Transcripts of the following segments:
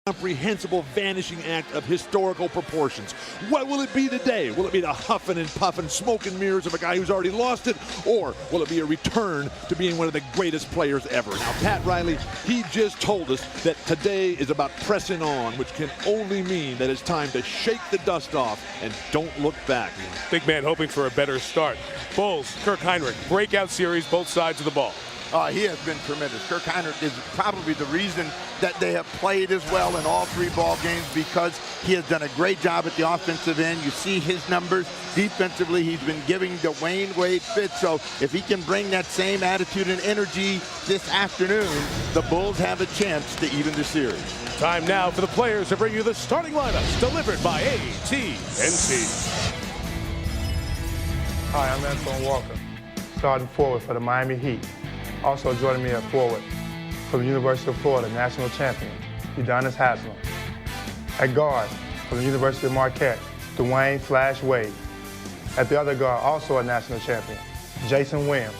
Comprehensible vanishing act of historical proportions. What will it be today? Will it be the huffing and puffing, smoke and mirrors of a guy who's already lost it? Or will it be a return to being one of the greatest players ever? Now, Pat Riley, he just told us that today is about pressing on, which can only mean that it's time to shake the dust off and don't look back. Big man hoping for a better start. Bulls, Kirk Heinrich, breakout series, both sides of the ball. He has been tremendous. Kirk Heinrich is probably the reason that they have played as well in all 3 ball games, because he has done a great job at the offensive end. You see his numbers. Defensively, he's been giving Dwayne Wade fits. So if he can bring that same attitude and energy this afternoon, the Bulls have a chance to even the series. Time now for the players to bring you the starting lineups delivered by AT&T. Hi, I'm Antoine Walker, starting forward for the Miami Heat. Also joining me at forward from the University of Florida, national champion, Udonis Haslem. At guard from the University of Marquette, Dwayne Flash Wade. At the other guard, also a national champion, Jason Williams.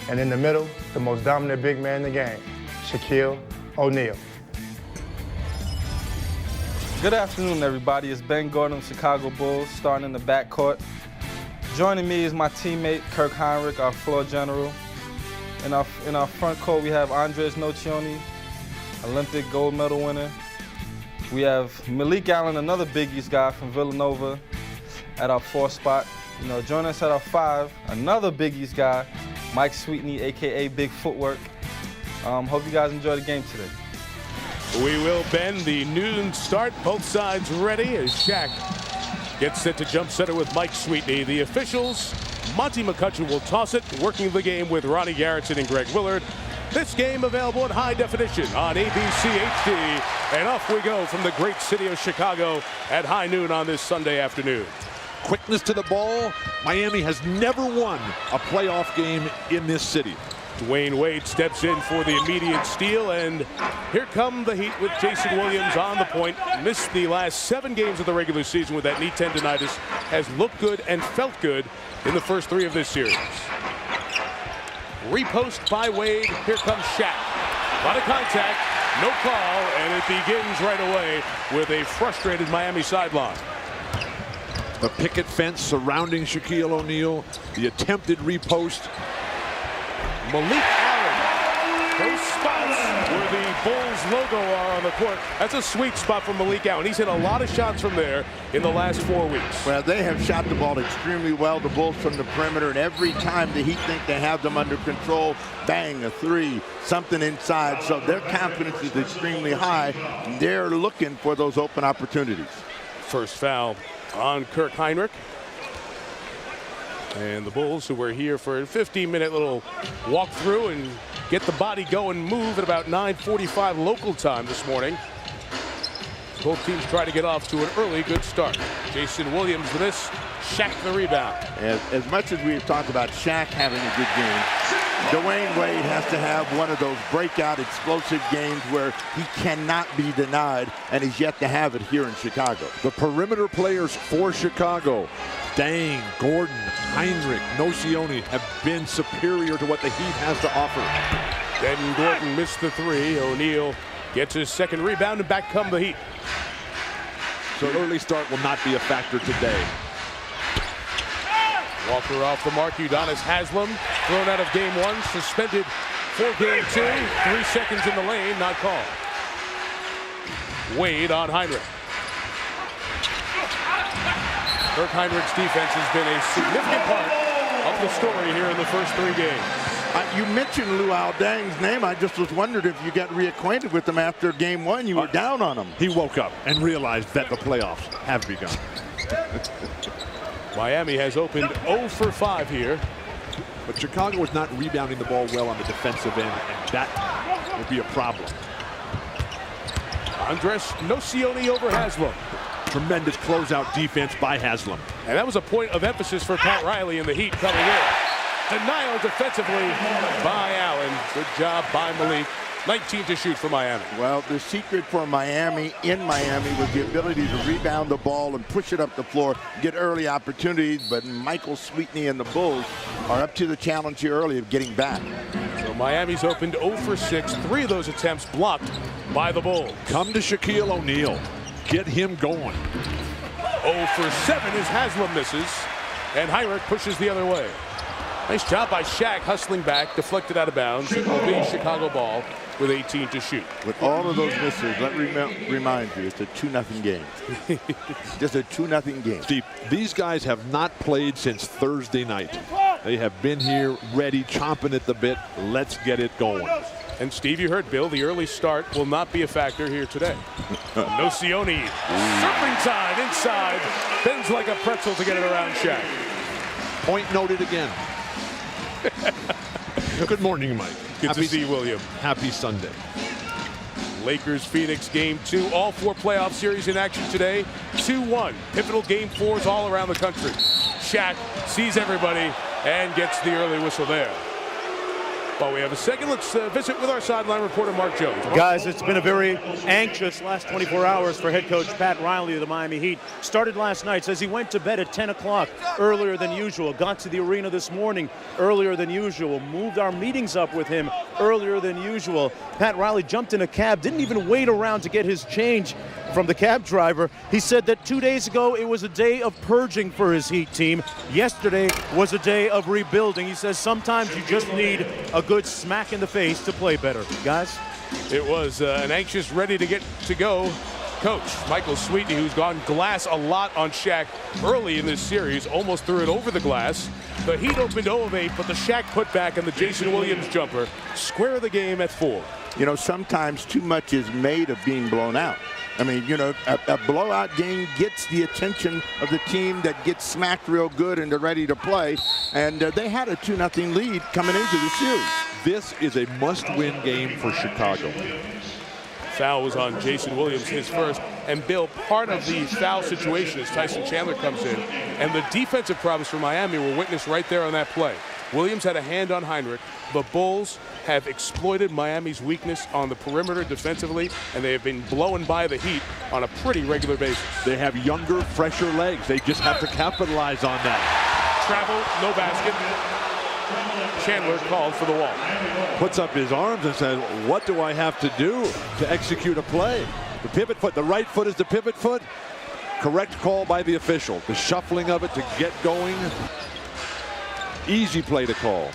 And in the middle, the most dominant big man in the game, Shaquille O'Neal. Good afternoon, everybody. It's Ben Gordon of Chicago Bulls, starting in the backcourt. Joining me is my teammate, Kirk Heinrich, our floor general. In our front court, we have Andres Nocioni, Olympic gold medal winner. We have Malik Allen, another Big East guy from Villanova, at our 4th spot. Joining us at our 5, another Big East guy, Mike Sweetney, AKA Big Footwork. Hope you guys enjoy the game today. We will, Ben. The noon start, both sides ready as Shaq gets set to jump center with Mike Sweetney. The officials, Monty McCutcheon will toss it, working the game with Ronnie Garrettson and Greg Willard. This game available in high definition on ABC HD. And off we go from the great city of Chicago at high noon on this Sunday afternoon. Quickness to the ball. Miami has never won a playoff game in this city. Dwayne Wade steps in for the immediate steal, and here come the Heat with Jason Williams on the point. Missed the last 7 games of the regular season with that knee tendonitis. Has looked good and felt good in the first 3 of this series. Repost by Wade. Here comes Shaq. A lot of contact, no call, and it begins right away with a frustrated Miami sideline. The picket fence surrounding Shaquille O'Neal. The attempted repost. Malik Allen, those spots where the Bulls logo are on the court, that's a sweet spot for Malik Allen. He's hit a lot of shots from there in the last 4 weeks. Well, they have shot the ball extremely well, the Bulls from the perimeter, and every time the Heat think they have them under control, bang, a 3, something inside. So their confidence is extremely high. They're looking for those open opportunities. First foul on Kirk Heinrich. And the Bulls, who were here for a 15-minute little walkthrough and get the body going, move at about 9:45 local time this morning. Both teams try to get off to an early good start. Jason Williams with this, Shaq the rebound. As much as we've talked about Shaq having a good game, Dwayne Wade has to have one of those breakout explosive games where he cannot be denied, and he's yet to have it here in Chicago. The perimeter players for Chicago, Dang, Gordon, Heinrich, Nocioni have been superior to what the Heat has to offer. Then Gordon missed the 3. O'Neal gets his second rebound, and back come the Heat. So early start will not be a factor today. Walker off the mark. Udonis Haslem thrown out of game 1, suspended for game 2. 3 seconds in the lane, not called. Wade on Heinrich. Kirk Heinrich's defense has been a significant part of the story here in the first 3 games. You mentioned Luol Deng's name. I just was wondering if you got reacquainted with him after game 1. You were down on him. He woke up and realized that the playoffs have begun. Miami has opened 0 for 5 here. But Chicago is not rebounding the ball well on the defensive end, and that will be a problem. Andres Nocioni over Haslem. Tremendous closeout defense by Haslem. And that was a point of emphasis for Pat Riley in the Heat coming in. Denial defensively by Allen. Good job by Malik. 19 to shoot for Miami. Well, the secret for Miami in Miami was the ability to rebound the ball and push it up the floor, get early opportunities, but Michael Sweetney and the Bulls are up to the challenge here early of getting back. So Miami's opened 0 for 6. 3 of those attempts blocked by the Bulls. Come to Shaquille O'Neal. Get him going. 0 for 7 as Haslam misses, and Heinrich pushes the other way. Nice job by Shaq hustling back, deflected out of bounds. It will be Chicago ball with 18 to shoot. With all of those misses, let me remind you, it's a 2-0 game. Just a 2-0 game. Steve, these guys have not played since Thursday night. They have been here ready, chomping at the bit. Let's get it going. And Steve, you heard Bill, the early start will not be a factor here today. Nocioni, serpentine inside, bends like a pretzel to get it around Shaq. Point noted again. Good morning, Mike. Good to see you, William. Happy Sunday. Lakers-Phoenix Game 2. All 4 playoff series in action today. 2-1. Pivotal Game 4s all around the country. Shaq sees everybody and gets the early whistle there. While we have a second, let's visit with our sideline reporter, Mark Jones. Guys, it's been a very anxious last 24 hours for head coach Pat Riley of the Miami Heat. Started last night, says he went to bed at 10 o'clock earlier than usual. Got to the arena this morning earlier than usual. Moved our meetings up with him earlier than usual. Pat Riley jumped in a cab, didn't even wait around to get his change from the cab driver. He said that 2 days ago it was a day of purging for his Heat team. Yesterday was a day of rebuilding. He says sometimes you just need a good smack in the face to play better. Guys? It was an anxious, ready to get to go coach, Michael Sweetney, who's gone glass a lot on Shaq early in this series, almost threw it over the glass. The Heat opened 0 of 8, but the Shaq putback and the Jason Williams jumper square the game at 4. You know, sometimes too much is made of being blown out. I mean, you know, a blowout game gets the attention of the team that gets smacked real good and they're ready to play. And they had a 2-0 lead coming into the series. This is a must-win game for Chicago. Foul was on Jason Williams, his first. And Bill, part of the foul situation as Tyson Chandler comes in. And the defensive problems for Miami were witnessed right there on that play. Williams had a hand on Heinrich. The Bulls have exploited Miami's weakness on the perimeter defensively, and they have been blown by the Heat on a pretty regular basis. They have younger, fresher legs. They just have to capitalize on that. Travel, no basket. Chandler called for the wall. Puts up his arms and says, what do I have to do to execute a play? The pivot foot, the right foot is the pivot foot. Correct call by the official. The shuffling of it to get going. Easy play to call.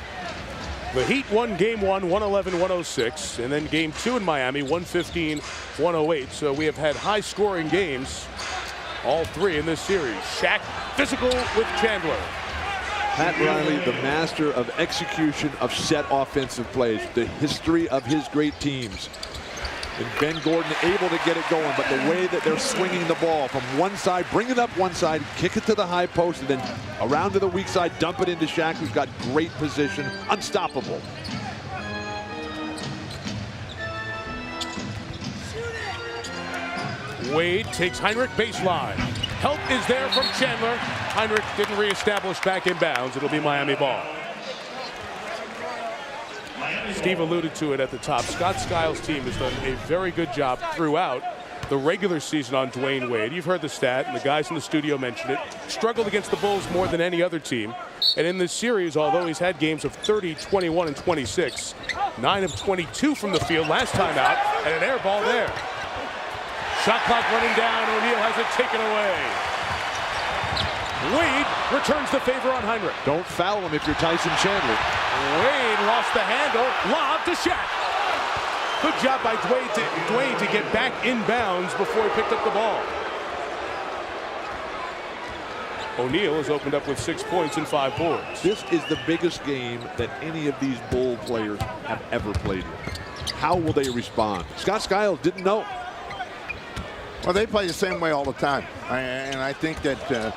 The Heat won Game 1, 111-106, and then Game 2 in Miami, 115-108. So we have had high-scoring games, all 3 in this series. Shaq physical with Chandler. Pat Riley, the master of execution of set offensive plays, the history of his great teams. And Ben Gordon able to get it going, but the way that they're swinging the ball from one side, bring it up one side, kick it to the high post, and then around to the weak side, dump it into Shaq, who's got great position, unstoppable. Wade takes Heinrich baseline. Help is there from Chandler. Heinrich didn't reestablish back in bounds. It'll be Miami ball. Steve alluded to it at the top. Scott Skiles' team has done a very good job throughout the regular season on Dwayne Wade. You've heard the stat, and the guys in the studio mentioned it. Struggled against the Bulls more than any other team. And in this series, although he's had games of 30, 21, and 26, 9 of 22 from the field last time out, and an air ball there. Shot clock running down. O'Neal has it taken away. Wade returns the favor on Heinrich. Don't foul him if you're Tyson Chandler. Wade lost the handle. Lob to Shaq. Good job by Dwayne to get back in bounds before he picked up the ball. O'Neal has opened up with 6 points and 5 boards. This is the biggest game that any of these Bull players have ever played in. How will they respond? Scott Skiles didn't know. Well, they play the same way all the time. And I think that the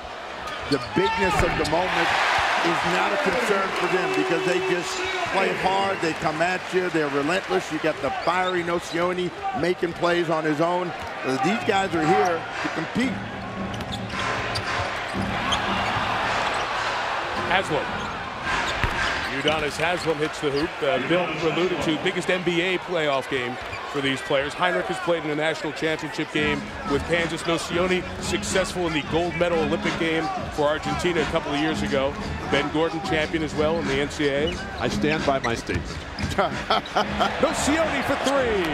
bigness of the moment is not a concern for them because they just play hard. They come at you. They're relentless. You got the fiery Nocioni making plays on his own. These guys are here to compete. Haslam. Udonis Haslam hits the hoop. Bill alluded to biggest NBA playoff game for these players. Heinrich has played in a national championship game with Kansas. Nocioni successful in the gold medal Olympic game for Argentina a couple of years ago. Ben Gordon champion as well in the NCAA. I stand by my statement. Nocioni for three.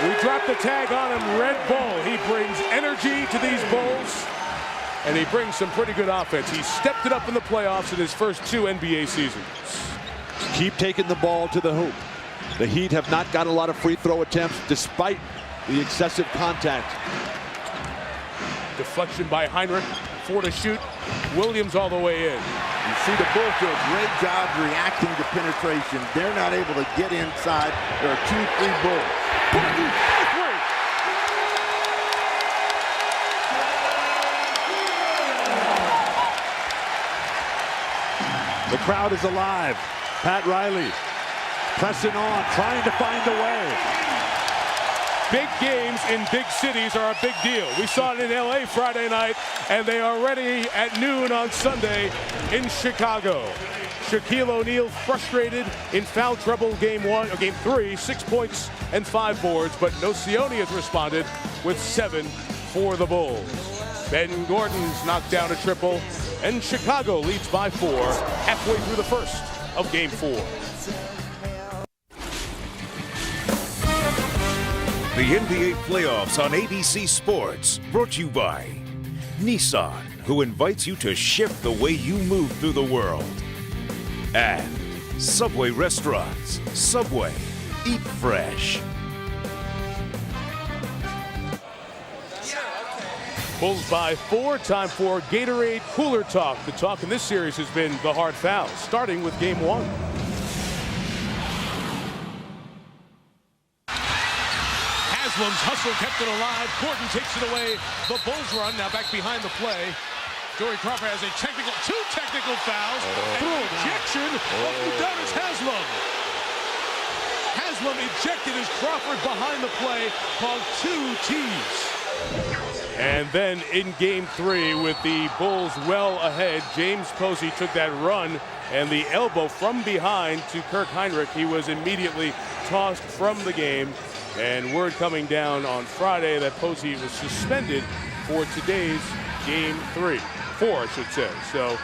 We dropped the tag on him, Red Bull. He brings energy to these Bulls, and he brings some pretty good offense. He stepped it up in the playoffs in his first 2 NBA seasons. Keep taking the ball to the hoop. The Heat have not got a lot of free throw attempts despite the excessive contact. Deflection by Heinrich, 4 to shoot. Williams all the way in. You see the Bulls do a great job reacting to penetration. They're not able to get inside. There are 2 free Bulls. The crowd is alive. Pat Riley pressing on, trying to find a way. Big games in big cities are a big deal. We saw it in LA Friday night, and they are ready at noon on Sunday in Chicago. Shaquille O'Neal frustrated in foul trouble game 3, 6 points and 5 boards, but Nocioni has responded with 7 for the Bulls. Ben Gordon's knocked down a triple, and Chicago leads by 4 halfway through the first of game 4. The NBA playoffs on ABC Sports, brought to you by Nissan, who invites you to shift the way you move through the world. And Subway Restaurants. Subway. Eat fresh. Bulls by 4. Time for Gatorade Cooler Talk. The talk in this series has been the hard fouls, starting with game 1. Haslam's hustle kept it alive. Gordon takes it away. The Bulls run now back behind the play. Joey Crawford has a two technical fouls, and an ejection of Udonis Haslem. Haslam ejected as Crawford behind the play, called 2 T's. And then in game 3, with the Bulls well ahead, James Posey took that run and the elbow from behind to Kirk Heinrich. He was immediately tossed from the game, and word coming down on Friday that Posey was suspended for today's game 4, I should say. So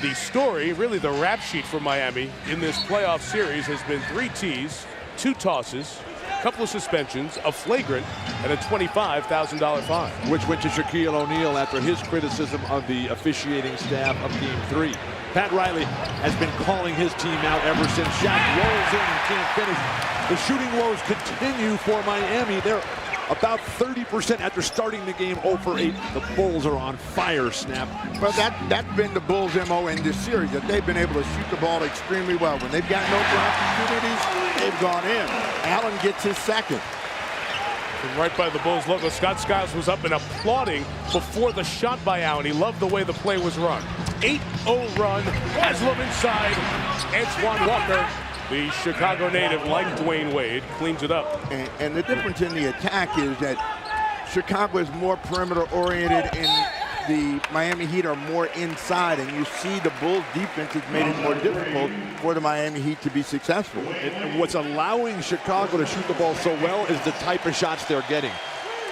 the story, really the rap sheet for Miami in this playoff series, has been 3 T's, 2 tosses, a couple of suspensions, a flagrant, and a $25,000 fine. Which went to Shaquille O'Neal after his criticism of the officiating staff of game 3. Pat Riley has been calling his team out ever since. Shaq rolls in and can't finish. The shooting woes continue for Miami. They're about 30% after starting the game 0 for 8. The Bulls are on fire, Snap. Well, that's been the Bulls' MO in this series, that they've been able to shoot the ball extremely well. When they've gotten open opportunities, they've gone in. Allen gets his second. And right by the Bulls logo, Scott Skiles was up and applauding before the shot by Allen. He loved the way the play was run. 8-0 run, Haslam inside, Antoine Walker, the Chicago native, like Dwayne Wade, cleans it up. And the difference in the attack is that Chicago is more perimeter oriented and the Miami Heat are more inside, and you see the Bulls defense has made it more difficult for the Miami Heat to be successful. And what's allowing Chicago to shoot the ball so well is the type of shots they're getting.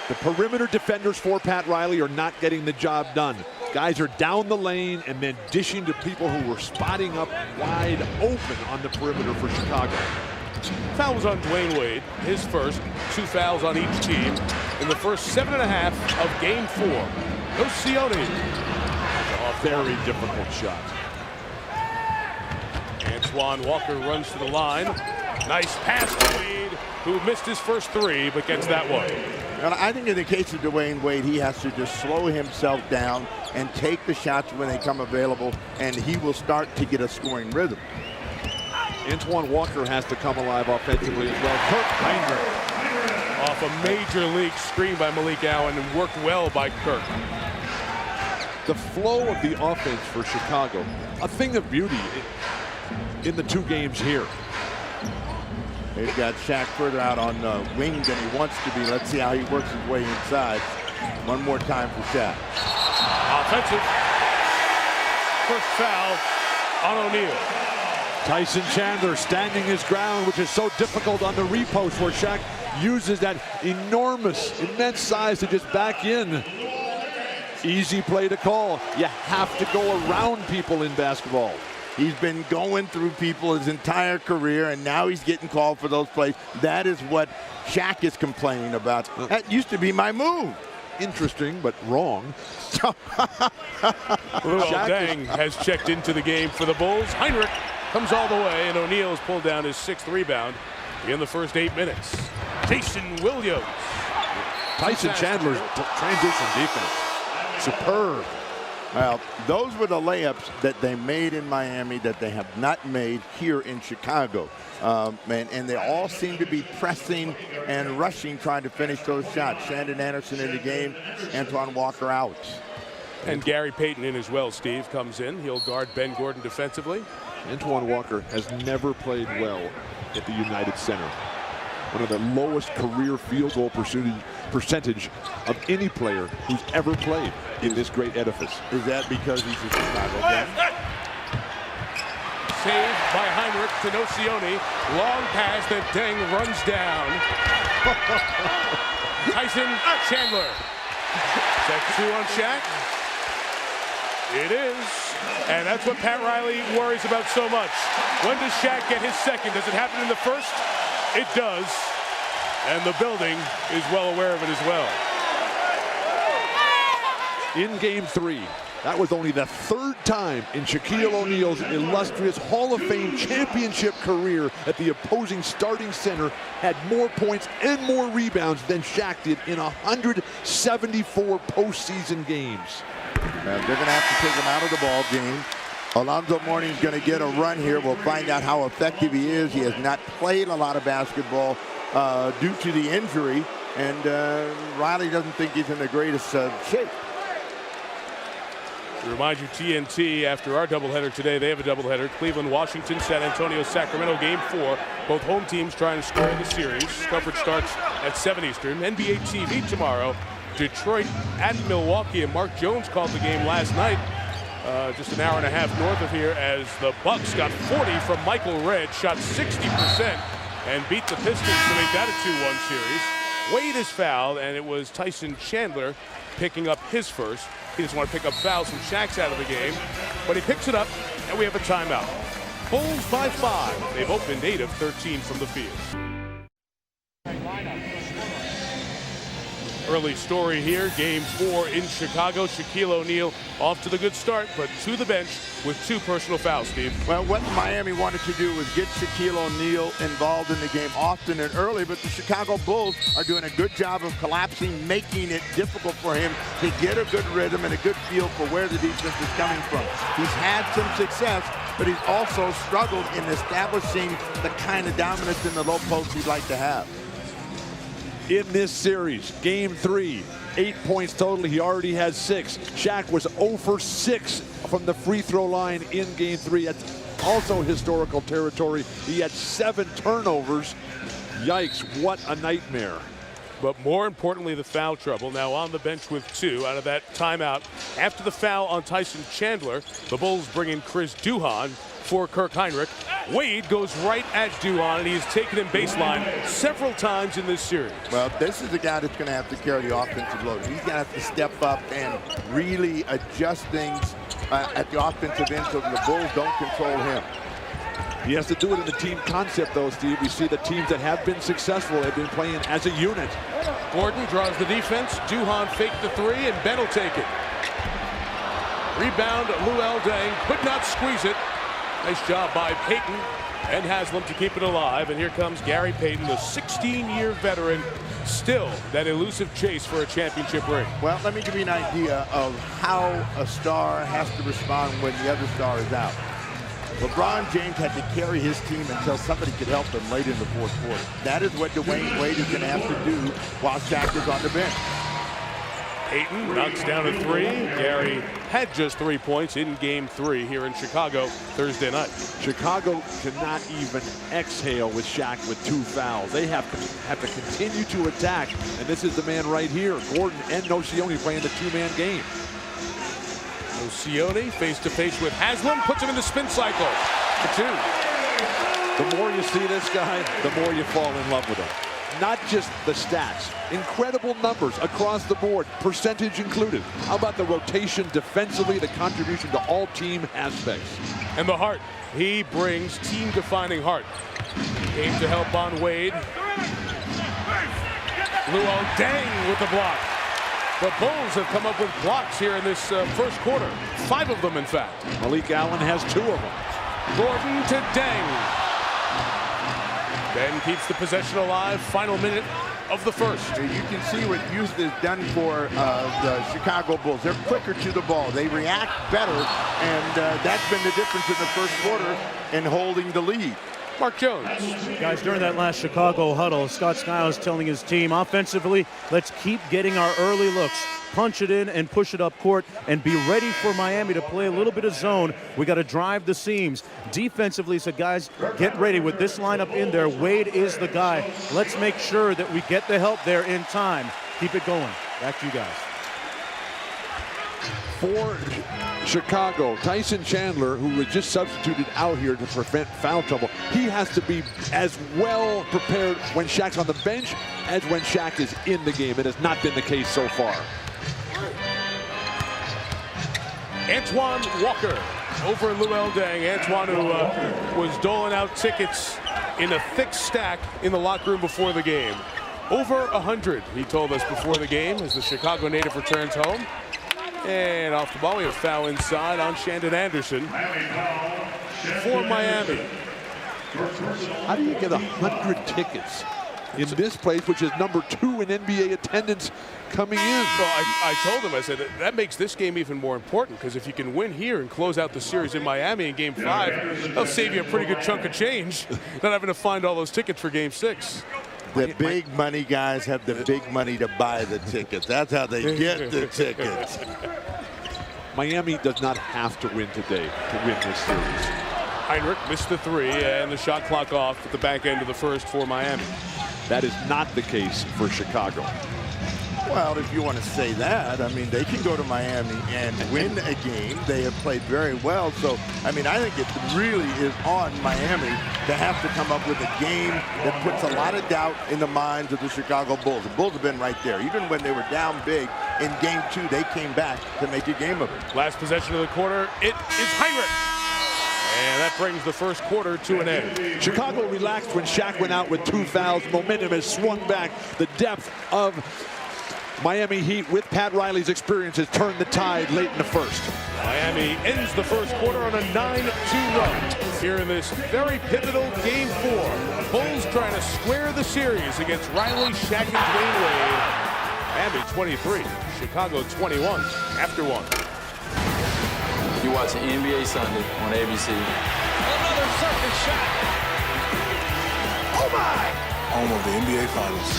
The perimeter defenders for Pat Riley are not getting the job done. Guys are down the lane and then dishing to people who were spotting up wide open on the perimeter for Chicago. Foul was on Dwayne Wade, his first, 2 fouls on each team in the first 7.5 of game 4. Nocioni. A very difficult shot. Antoine Walker runs to the line. Nice pass to Wade, who missed his first 3, but gets that one. And I think in the case of Dwayne Wade, he has to just slow himself down and take the shots when they come available, and he will start to get a scoring rhythm. Antoine Walker has to come alive offensively as well. Kirk Heinrich. Off a major league screen by Malik Allen and worked well by Kirk. The flow of the offense for Chicago, a thing of beauty in the 2 games here. They've got Shaq further out on the wing than he wants to be. Let's see how he works his way inside. One more time for Shaq. Offensive. First foul on O'Neal. Tyson Chandler standing his ground, which is so difficult on the repost, where Shaq uses that immense size to just back in. Easy play to call. You have to go around people in basketball. He's been going through people his entire career, and now he's getting called for those plays. That is what Shaq is complaining about. That used to be my move. Interesting, but wrong. Luol Deng has checked into the game for the Bulls. Heinrich comes all the way, and O'Neal has pulled down his 6th rebound in the first 8 minutes. Jason Williams. Tyson Chandler's transition defense. Superb. Well, those were the layups that they made in Miami that they have not made here in Chicago. And they all seem to be pressing and rushing, trying to finish those shots. Shandon Anderson in the game, Antoine Walker out. And Gary Payton in as well, Steve, comes in. He'll guard Ben Gordon defensively. Antoine Walker has never played well at the United Center. One of the lowest career field goal percentage of any player who's ever played in this great edifice. Is that because he's a Chicago guy? Saved by Heinrich to Nocioni. Long pass that Deng runs down. Tyson Chandler. Is that 2 on Shaq? It is. And that's what Pat Riley worries about so much. When does Shaq get his second? Does it happen in the first? It does. And the building is well aware of it as well. In game 3, that was only the 3rd time in Shaquille O'Neal's illustrious Hall of Fame championship career that the opposing starting center had more points and more rebounds than Shaq did in 174 postseason games. They're going to have to take him out of the ball game. Alonzo Mourning's going to get a run here. We'll find out how effective he is. He has not played a lot of basketball due to the injury, and Riley doesn't think he's in the greatest shape. To remind you, TNT, after our doubleheader today, they have a doubleheader. Cleveland, Washington, San Antonio, Sacramento, game 4. Both home teams trying to square the series. Coverage starts at 7 Eastern. NBA TV tomorrow. Detroit at Milwaukee, and Mark Jones called the game last night, just an hour and a half north of here, as the Bucks got 40 from Michael Redd, shot 60%, and beat the Pistons to make that a 2-1 series. Wade is fouled, and it was Tyson Chandler picking up his first. He doesn't want to pick up fouls from Shaq's out of the game, but he picks it up, and we have a timeout. Bulls by 5. They've opened 8 of 13 from the field. Early story here, game 4 in Chicago. Shaquille O'Neal off to the good start, but to the bench with 2 personal fouls, Steve. Well, what Miami wanted to do was get Shaquille O'Neal involved in the game often and early, but the Chicago Bulls are doing a good job of collapsing, making it difficult for him to get a good rhythm and a good feel for where the defense is coming from. He's had some success, but he's also struggled in establishing the kind of dominance in the low post he'd like to have. In this series, game 3, 8 points total. He already has 6. Shaq was 0 for 6 from the free throw line in game 3. That's also historical territory. He had 7 turnovers. Yikes, what a nightmare. But more importantly, the foul trouble. Now on the bench with 2 out of that timeout. After the foul on Tyson Chandler, the Bulls bring in Chris Duhon for Kirk Heinrich. Wade goes right at Duhon, and he's taken him baseline several times in this series. Well, this is the guy that's going to have to carry the offensive load. He's going to have to step up and really adjust things at the offensive end so the Bulls don't control him. He has to do it in the team concept, though, Steve. We see the teams that have been successful have been playing as a unit. Gordon draws the defense. Duhon faked the 3, and Ben will take it. Rebound, Luol Deng could not squeeze it. Nice job by Payton and Haslam to keep it alive. And here comes Gary Payton, the 16-year veteran, still that elusive chase for a championship ring. Well, let me give you an idea of how a star has to respond when the other star is out. LeBron James had to carry his team until somebody could help him late in the 4th quarter. That is what Dwayne Wade is going to have to do while Shaq is on the bench. Payton knocks down a 3. Gary had just 3 points in game 3 here in Chicago Thursday night. Chicago cannot even exhale with Shaq with 2 fouls. They have to continue to attack, and this is the man right here. Gordon and Nocioni playing the 2-man game. Nocioni face-to-face with Haslam, puts him in the spin cycle for 2. The more you see this guy, the more you fall in love with him. Not just the stats, incredible numbers across the board, percentage included. How about the rotation defensively, the contribution to all team aspects? And the heart. He brings team-defining heart. Came to help on Wade. Luol Deng with the block. The Bulls have come up with blocks here in this first quarter. 5 of them, in fact. Malik Allen has 2 of them. Gordon to Deng. Ben keeps the possession alive. Final minute of the first. You can see what Houston has done for the Chicago Bulls. They're quicker to the ball. They react better, and that's been the difference in the first quarter in holding the lead. Mark Jones. Guys, during that last Chicago huddle, Scott Skiles telling his team, offensively, let's keep getting our early looks. Punch it in and push it up court and be ready for Miami to play a little bit of zone. We got to drive the seams. Defensively, said, guys, get ready with this lineup in there. Wade is the guy. Let's make sure that we get the help there in time. Keep it going. Back to you guys. For Chicago, Tyson Chandler, who was just substituted out here to prevent foul trouble, he has to be as well prepared when Shaq's on the bench as when Shaq is in the game. It has not been the case so far. Antoine Walker over Luol Deng. Antoine, who was doling out tickets in a thick stack in the locker room before the game. Over 100, he told us before the game, as the Chicago native returns home. And off the ball, we have foul inside on Shandon Anderson for Miami. How do you get 100 tickets in this place, which is number 2 in NBA attendance coming in? So I told him, I said, that makes this game even more important, because if you can win here and close out the series in Miami in Game 5, that'll save you a pretty good chunk of change, not having to find all those tickets for Game 6. The big money guys have the big money to buy the tickets. That's how they get the tickets. Miami does not have to win today to win this series. Heinrich missed the 3, and the shot clock off at the back end of the first for Miami. That is not the case for Chicago. Well, if you want to say that, I mean, they can go to Miami and win a game. They have played very well. So, I mean, I think it really is on Miami to have to come up with a game that puts a lot of doubt in the minds of the Chicago Bulls. The Bulls have been right there. Even when they were down big in Game 2, they came back to make a game of it. Last possession of the quarter, it is Heinrich. And that brings the first quarter to an end. Chicago relaxed when Shaq went out with 2 fouls. Momentum has swung back. The depth of Miami Heat with Pat Riley's experience has turned the tide late in the first. Miami ends the first quarter on a 9-2 run here in this very pivotal Game 4. Bulls trying to square the series against Riley, Shaq, and Dwayne Wade. Miami 23, Chicago 21 after 1. You're watching NBA Sunday on ABC. Another circus shot. Oh my! Home of the NBA Finals.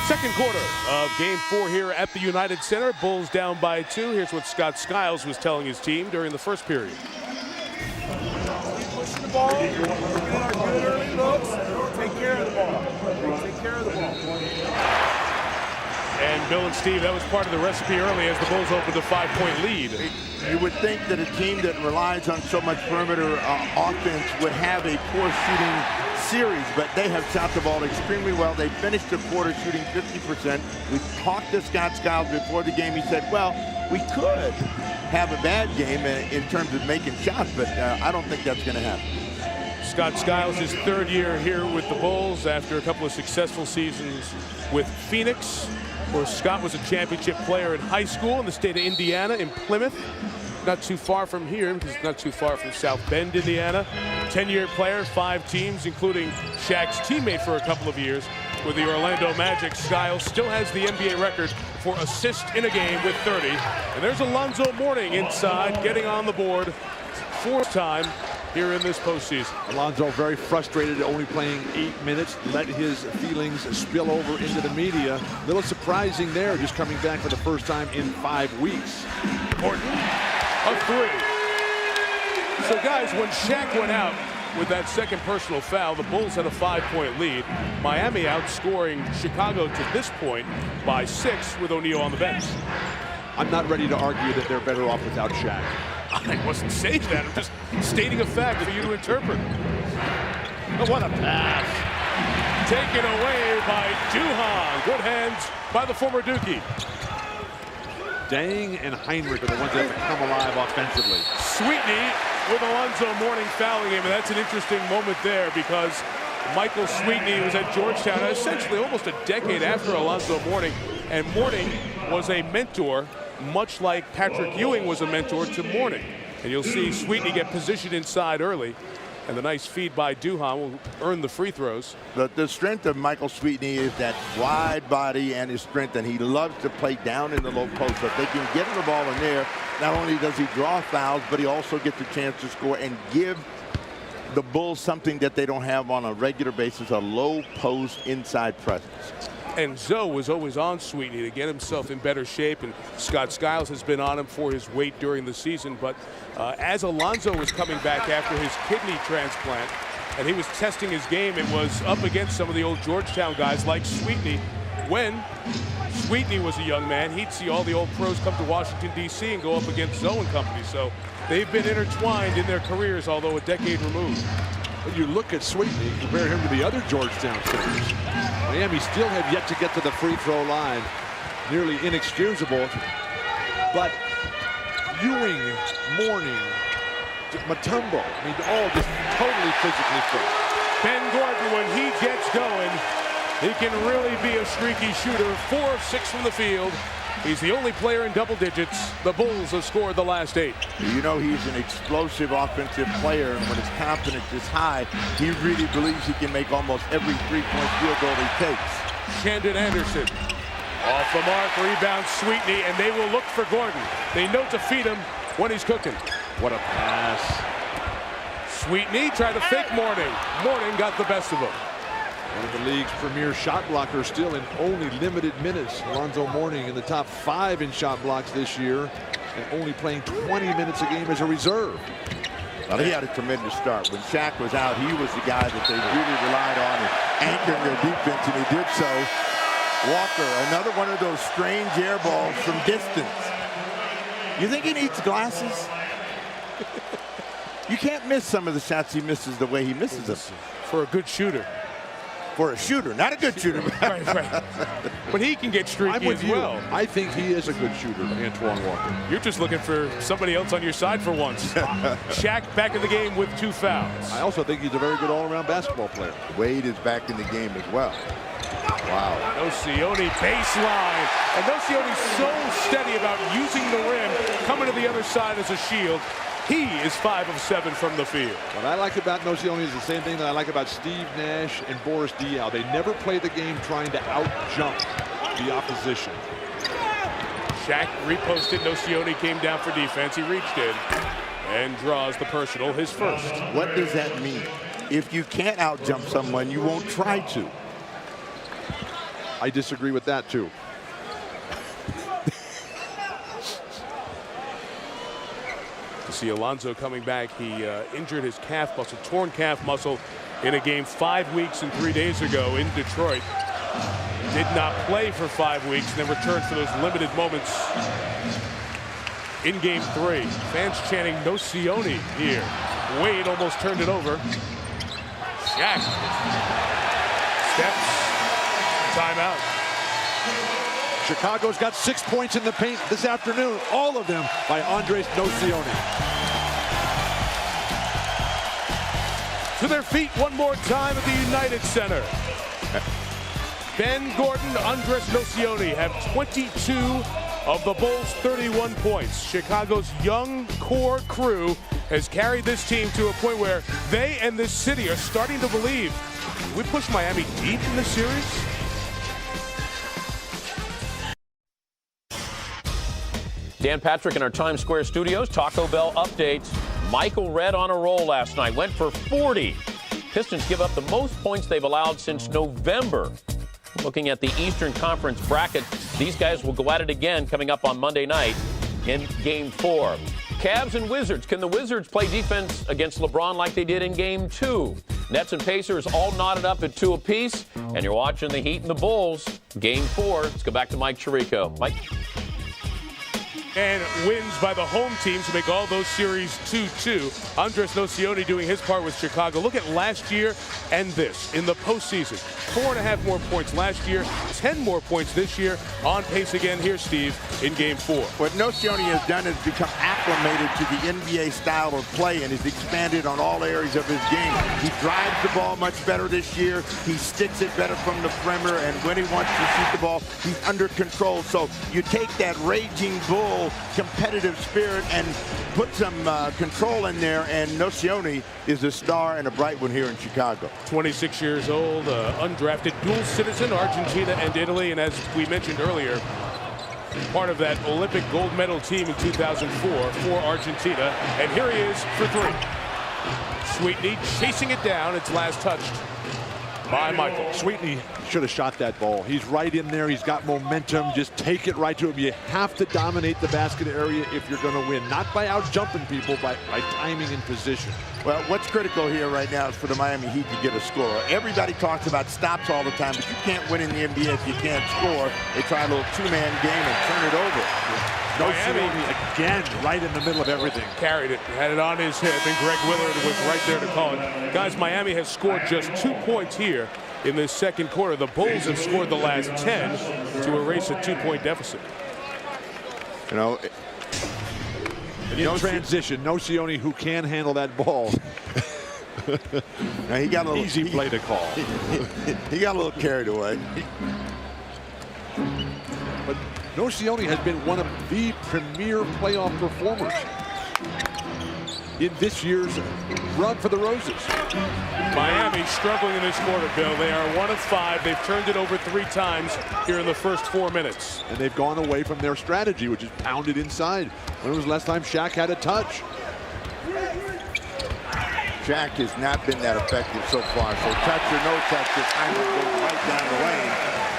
Second quarter of Game 4 here at the United Center. Bulls down by 2. Here's what Scott Skiles was telling his team during the first period. Pushing the ball, get our good early looks, take care of the ball. Take care of the ball. And Bill and Steve, that was part of the recipe early as the Bulls opened a 5-point lead. You would think that a team that relies on so much perimeter offense would have a poor shooting series, but they have shot the ball extremely well. They finished the quarter shooting 50%. We talked to Scott Skiles before the game. He said, well, we could have a bad game in terms of making shots, but I don't think that's going to happen. Scott Skiles, his 3rd year here with the Bulls after a couple of successful seasons with Phoenix. Of course, Scott was a championship player in high school in the state of Indiana, in Plymouth. Not too far from here, because it's not too far from South Bend, Indiana. 10-year player, 5 teams, including Shaq's teammate for a couple of years with the Orlando Magic. Skiles still has the NBA record for assists in a game with 30. And there's Alonzo Mourning inside, getting on the board. 4th time here in this postseason. Alonzo very frustrated, only playing 8 minutes, let his feelings spill over into the media. A little surprising there, just coming back for the first time in 5 weeks. Horton, a 3. So guys, when Shaq went out with that second personal foul, the Bulls had a 5-point lead. Miami outscoring Chicago to this point by 6 with O'Neal on the bench. I'm not ready to argue that they're better off without Shaq. I wasn't saying that. I'm just stating a fact for you to interpret. But what a pass. Taken away by Duhan. Good hands by the former Dookie. Dang and Heinrich are the ones that have to come alive offensively. Sweetney with Alonzo Mourning fouling him, and that's an interesting moment there because Michael Sweetney was at Georgetown essentially almost a decade after Alonzo Mourning, and Mourning was a mentor, much like Patrick Ewing was a mentor to Mourning. And you'll see Sweetney get positioned inside early, and the nice feed by Duhan will earn the free throws. The strength of Michael Sweetney is that wide body and his strength, and he loves to play down in the low post. So if they can get him the ball in there, not only does he draw fouls, but he also gets a chance to score and give the Bulls something that they don't have on a regular basis, a low post inside presence. And Zoe was always on Sweetney to get himself in better shape, and Scott Skiles has been on him for his weight during the season. But as Alonzo was coming back after his kidney transplant, and he was testing his game, it was up against some of the old Georgetown guys like Sweetney. When Sweetney was a young man, he'd see all the old pros come to Washington, D.C. and go up against Zoe and company. So they've been intertwined in their careers, although a decade removed. When you look at Sweetney, compare him to the other Georgetown centers, Miami still have yet to get to the free throw line. Nearly inexcusable. But Ewing, Mourning, Mutombo, I mean, all just totally physically fit. Ben Gordon, when he gets going, he can really be a streaky shooter. 4 of 6 from the field. He's the only player in double digits. The Bulls have scored the last 8. You know, he's an explosive offensive player, and when his confidence is high, he really believes he can make almost every three-point field goal he takes. Shandon Anderson off the mark, rebound Sweetney, and they will look for Gordon. They know to feed him when he's cooking. What a pass. Sweetney tried to fake Mourning. Mourning got the best of him. One of the league's premier shot blockers, still in only limited minutes. Alonzo Mourning in the top 5 in shot blocks this year, and only playing 20 minutes a game as a reserve. Well, he had a tremendous start. When Shaq was out, he was the guy that they really relied on and anchoring their defense, and he did so. Walker, another one of those strange air balls from distance. You think he needs glasses? You can't miss some of the shots he misses the way he misses them. For a good shooter. For a shooter, not a good shooter. right. But he can get streaky I'm with as you. well. I think he is a good shooter, Antoine Walker. You're just looking for somebody else on your side for once. Shaq back in the game with 2 fouls. I also think he's a very good all-around basketball player. Wade is back in the game as well. Wow. Nocioni baseline. And Nocione's so steady about using the rim, coming to the other side as a shield. He is 5 of 7 from the field. What I like about Nocioni is the same thing that I like about Steve Nash and Boris Diaw. They never play the game trying to out-jump the opposition. Shaq reposted. Nocioni came down for defense. He reached in and draws the personal, his first. What does that mean? If you can't out-jump someone, you won't try to. I disagree with that, too. To see Alonzo coming back, he injured his calf muscle, torn calf muscle in a game 5 weeks and 3 days ago in Detroit. Did not play for 5 weeks and then returned for those limited moments in game 3. Fans chanting Nocioni here. Wade almost turned it over. Shaq steps, timeout. Chicago's got 6 points in the paint this afternoon, all of them by Andres Nocioni. To their feet one more time at the United Center. Ben Gordon, Andres Nocioni have 22 of the Bulls' 31 points. Chicago's young core crew has carried this team to a point where they and this city are starting to believe, we push Miami deep in this series? Dan Patrick in our Times Square studios. Taco Bell updates. Michael Redd on a roll last night. Went for 40. Pistons give up the most points they've allowed since November. Looking at the Eastern Conference bracket, these guys will go at it again coming up on Monday night in Game 4. Cavs and Wizards. Can the Wizards play defense against LeBron like they did in Game 2? Nets and Pacers all knotted up at 2 apiece. And you're watching the Heat and the Bulls. Game 4. Let's go back to Mike Chirico. Mike. and wins by the home team to make all those series 2-2. Andres Nocioni doing his part with Chicago. Look at last year and this in the postseason. 4.5 more points last year, 10 more points this year. On pace again here, Steve, in Game 4. What Nocioni has done is become acclimated to the NBA style of play and has expanded on all areas of his game. He drives the ball much better this year. He sticks it better from the perimeter, and when he wants to shoot the ball, he's under control. So you take that raging bull competitive spirit and put some control in there, and Nocioni is a star and a bright one here in Chicago. 26 years old, undrafted dual citizen, Argentina and Italy, and as we mentioned earlier, part of that Olympic gold medal team in 2004 for Argentina. And here he is for three. Sweetney chasing it down. It's last touched by Michael. Sweetney should have shot that ball. He's right in there. He's got momentum. Just take it right to him. You have to dominate the basket area if you're going to win. Not by out-jumping people, by timing and position. Well, what's critical here right now is for the Miami Heat to get a score. Everybody talks about stops all the time, but you can't win in the NBA if you can't score. They try a little two-man game and turn it over. Miami again, right in the middle of everything. Carried it, had it on his hip, and Greg Willard was right there to call it. Guys, Miami has scored just 2 points here in this second quarter. The Bulls have scored the last 10 to erase a 2-point deficit. You know, in transition, Nocioni, who can handle that ball. Now he got a little easy play to call. He got a little carried away. But Nocioni has been one of the premier playoff performers in this year's run for the Roses. Miami struggling in this quarter, Bill. They are 1 of 5. They've turned it over 3 times here in the first 4 minutes. And they've gone away from their strategy, which is pounded inside. When was the last time Shaq had a touch? Shaq has not been that effective so far. So touch or no touch, it kind of goes right down the lane.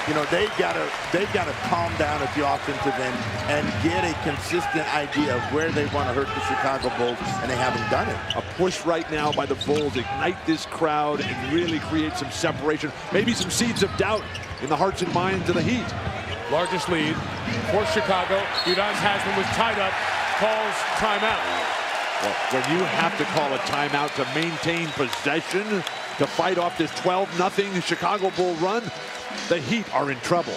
You know, they've got to calm down at the offensive end and get a consistent idea of where they want to hurt the Chicago Bulls, and they haven't done it. A push right now by the Bulls, ignite this crowd and really create some separation, maybe some seeds of doubt in the hearts and minds of the Heat. Largest lead for Chicago. Udonis Haslem was tied up, calls timeout. Well, when you have to call a timeout to maintain possession, to fight off this 12-0 Chicago Bull run, the Heat are in trouble.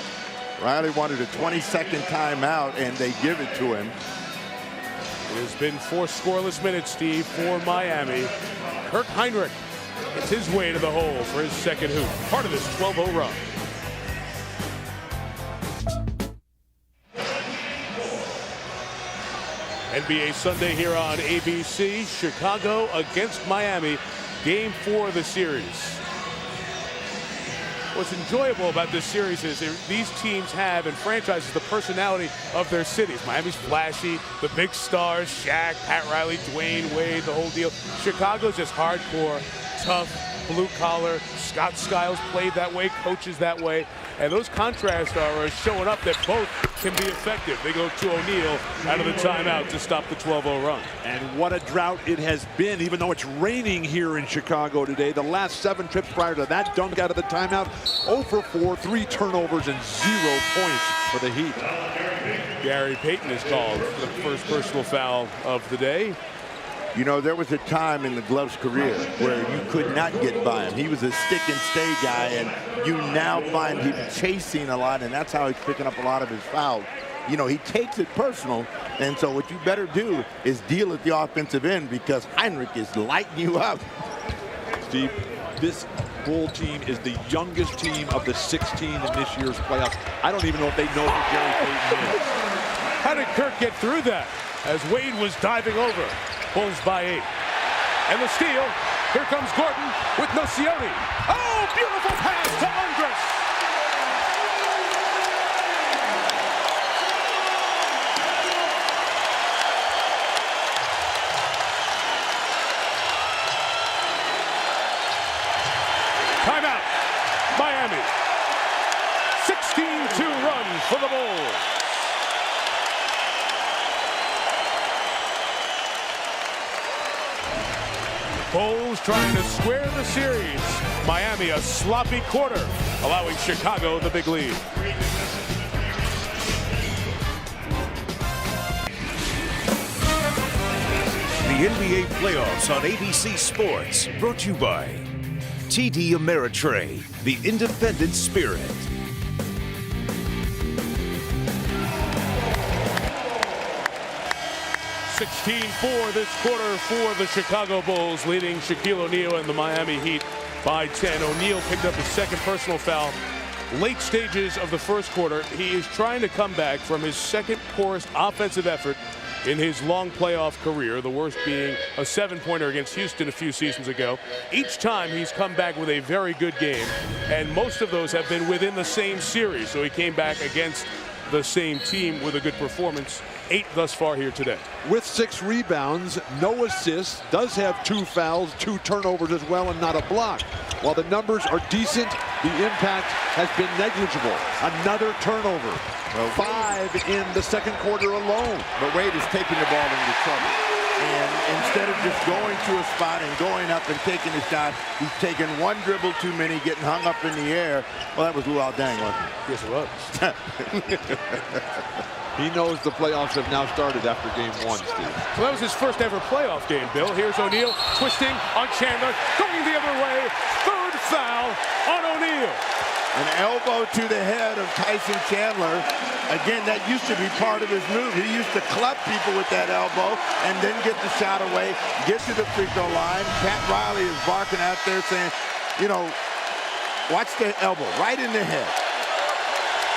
Riley wanted a 20-second timeout, and they give it to him. It has been 4 scoreless minutes, Steve, for Miami. Kirk Heinrich gets his way to the hole for his second hoop. Part of this 12-0 run. NBA Sunday here on ABC. Chicago against Miami. Game 4 of the series. What's enjoyable about this series is these teams have and franchises the personality of their cities. Miami's flashy, the big stars, Shaq, Pat Riley, Dwayne Wade, the whole deal. Chicago's just hardcore, tough, blue collar. Scott Skiles played that way, coaches that way. And those contrasts are showing up that both can be effective. They go to O'Neal out of the timeout to stop the 12-0 run. And what a drought it has been, even though it's raining here in Chicago today. The last 7 trips prior to that dunk out of the timeout, 0 for 4, 3 turnovers and 0 points for the Heat. Gary Payton is called for the first personal foul of the day. You know, there was a time in the Glove's career where you could not get by him. He was a stick and stay guy, and you now find him chasing a lot, and that's how he's picking up a lot of his fouls. You know, he takes it personal, and so what you better do is deal at the offensive end because Heinrich is lighting you up. Steve, this Bull team is the youngest team of the 16 in this year's playoffs. I don't even know if they know who Gary Payton is. How did Kirk get through that as Wade was diving over? Bulls by 8. And the steal. Here comes Gordon with Nocioni. Oh, beautiful pass to Andres. Timeout. Miami. 16-2 run for the Bulls. Bulls trying to square the series. Miami a sloppy quarter, allowing Chicago the big lead. NBA playoffs on ABC Sports, brought to you by TD Ameritrade, the independent spirit. (16-4) this quarter for the Chicago Bulls, leading Shaquille O'Neal and the Miami Heat by 10. O'Neal picked up his second personal foul. Late stages of the first quarter, he is trying to come back from his second poorest offensive effort in his long playoff career, the worst being a 7-pointer against Houston a few seasons ago. Each time he's come back with a very good game, and most of those have been within the same series. So he came back against the same team with a good performance. 8 thus far here today. With 6 rebounds, no assists, does have 2 fouls, 2 turnovers as well, and not a block. While the numbers are decent, the impact has been negligible. Another turnover. 5 in the second quarter alone. But Wade is taking the ball into trouble. And instead of just going to a spot and going up and taking a shot, he's taking one dribble too many, getting hung up in the air. Well, that was Luol Deng, wasn't it? Yes, it was. He knows the playoffs have now started after game 1, Steve. So that was his first ever playoff game, Bill. Here's O'Neal twisting on Chandler, going the other way. Third foul on O'Neal. An elbow to the head of Tyson Chandler. Again, that used to be part of his move. He used to club people with that elbow and then get the shot away, get to the free throw line. Pat Riley is barking out there saying, you know, watch the elbow right in the head.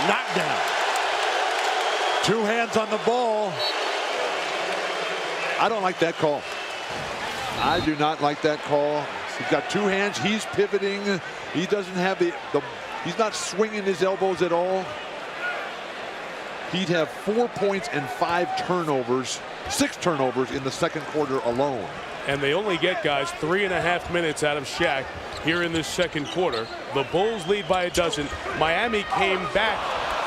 Knocked down. 2 hands on the ball. I don't like that call. I do not like that call. He's got 2 hands. He's pivoting. He doesn't have he's not swinging his elbows at all. He'd have 4 points and 5 turnovers, 6 turnovers in the second quarter alone. And they only get, guys, 3.5 minutes out of Shaq here in this second quarter. The Bulls lead by 12. Miami came back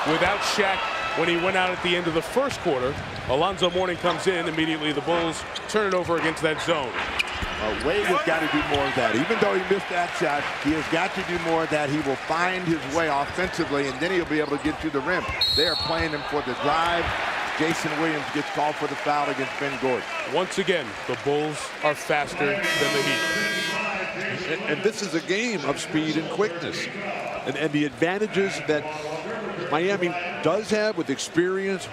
without Shaq when he went out at the end of the first quarter. Alonzo Mourning comes in. Immediately the Bulls turn it over against that zone. Wade has got to do more of that. Even though he missed that shot, he has got to do more of that. He will find his way offensively, and then he'll be able to get to the rim. They are playing him for the drive. Jason Williams gets called for the foul against Ben Gordon. Once again, the Bulls are faster than the Heat. And this is a game of speed and quickness. And the advantages that Miami does have with experience,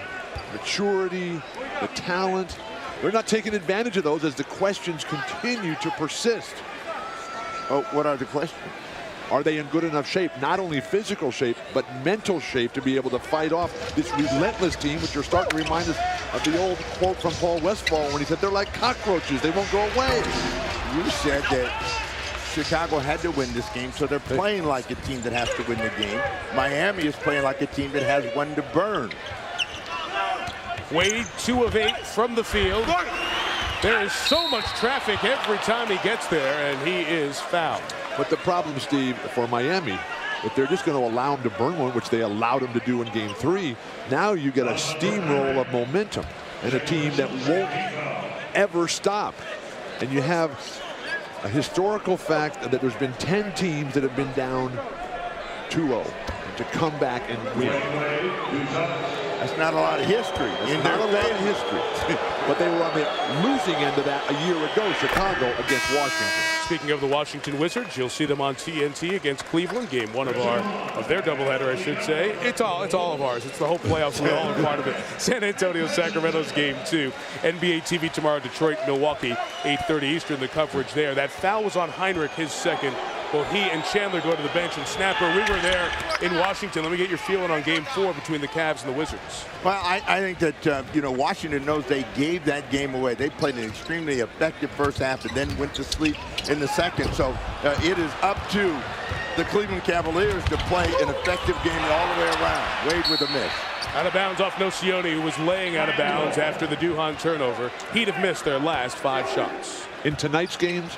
maturity, the talent, they're not taking advantage of those as the questions continue to persist. Oh, what are the questions? Are they in good enough shape? Not only physical shape, but mental shape to be able to fight off this relentless team, which are starting to remind us of the old quote from Paul Westphal when he said, they're like cockroaches, they won't go away. You said that Chicago had to win this game, so they're playing like a team that has to win the game. Miami is playing like a team that has one to burn. Wade, 2 of 8 from the field. There is so much traffic every time he gets there, and he is fouled. But the problem, Steve, for Miami, if they're just going to allow him to burn one, which they allowed him to do in game 3, now you get a steamroll of momentum and a team that won't ever stop. And you have a historical fact that there's been 10 teams that have been down 2-0 to come back and win. That's not a lot of history. Not a lot of history. But they were on the losing end of that a year ago, Chicago against Washington. Speaking of the Washington Wizards, you'll see them on TNT against Cleveland. Game 1 of their doubleheader, I should say. It's all of ours. It's the whole playoffs. We all are part of it. San Antonio, Sacramento's game 2. NBA TV tomorrow, Detroit, Milwaukee, 8:30 Eastern. The coverage there. That foul was on Heinrich, his second. Well, he and Chandler go to the bench, and Snapper, we were there in Washington. Let me get your feeling on game 4 between the Cavs and the Wizards. Well, I think that, Washington knows they gave that game away. They played an extremely effective first half and then went to sleep in the second. So it is up to the Cleveland Cavaliers to play an effective game all the way around. Wade with a miss. Out of bounds off Nocioni, who was laying out of bounds after the Duhon turnover. He'd have missed their last 5 shots. In tonight's games,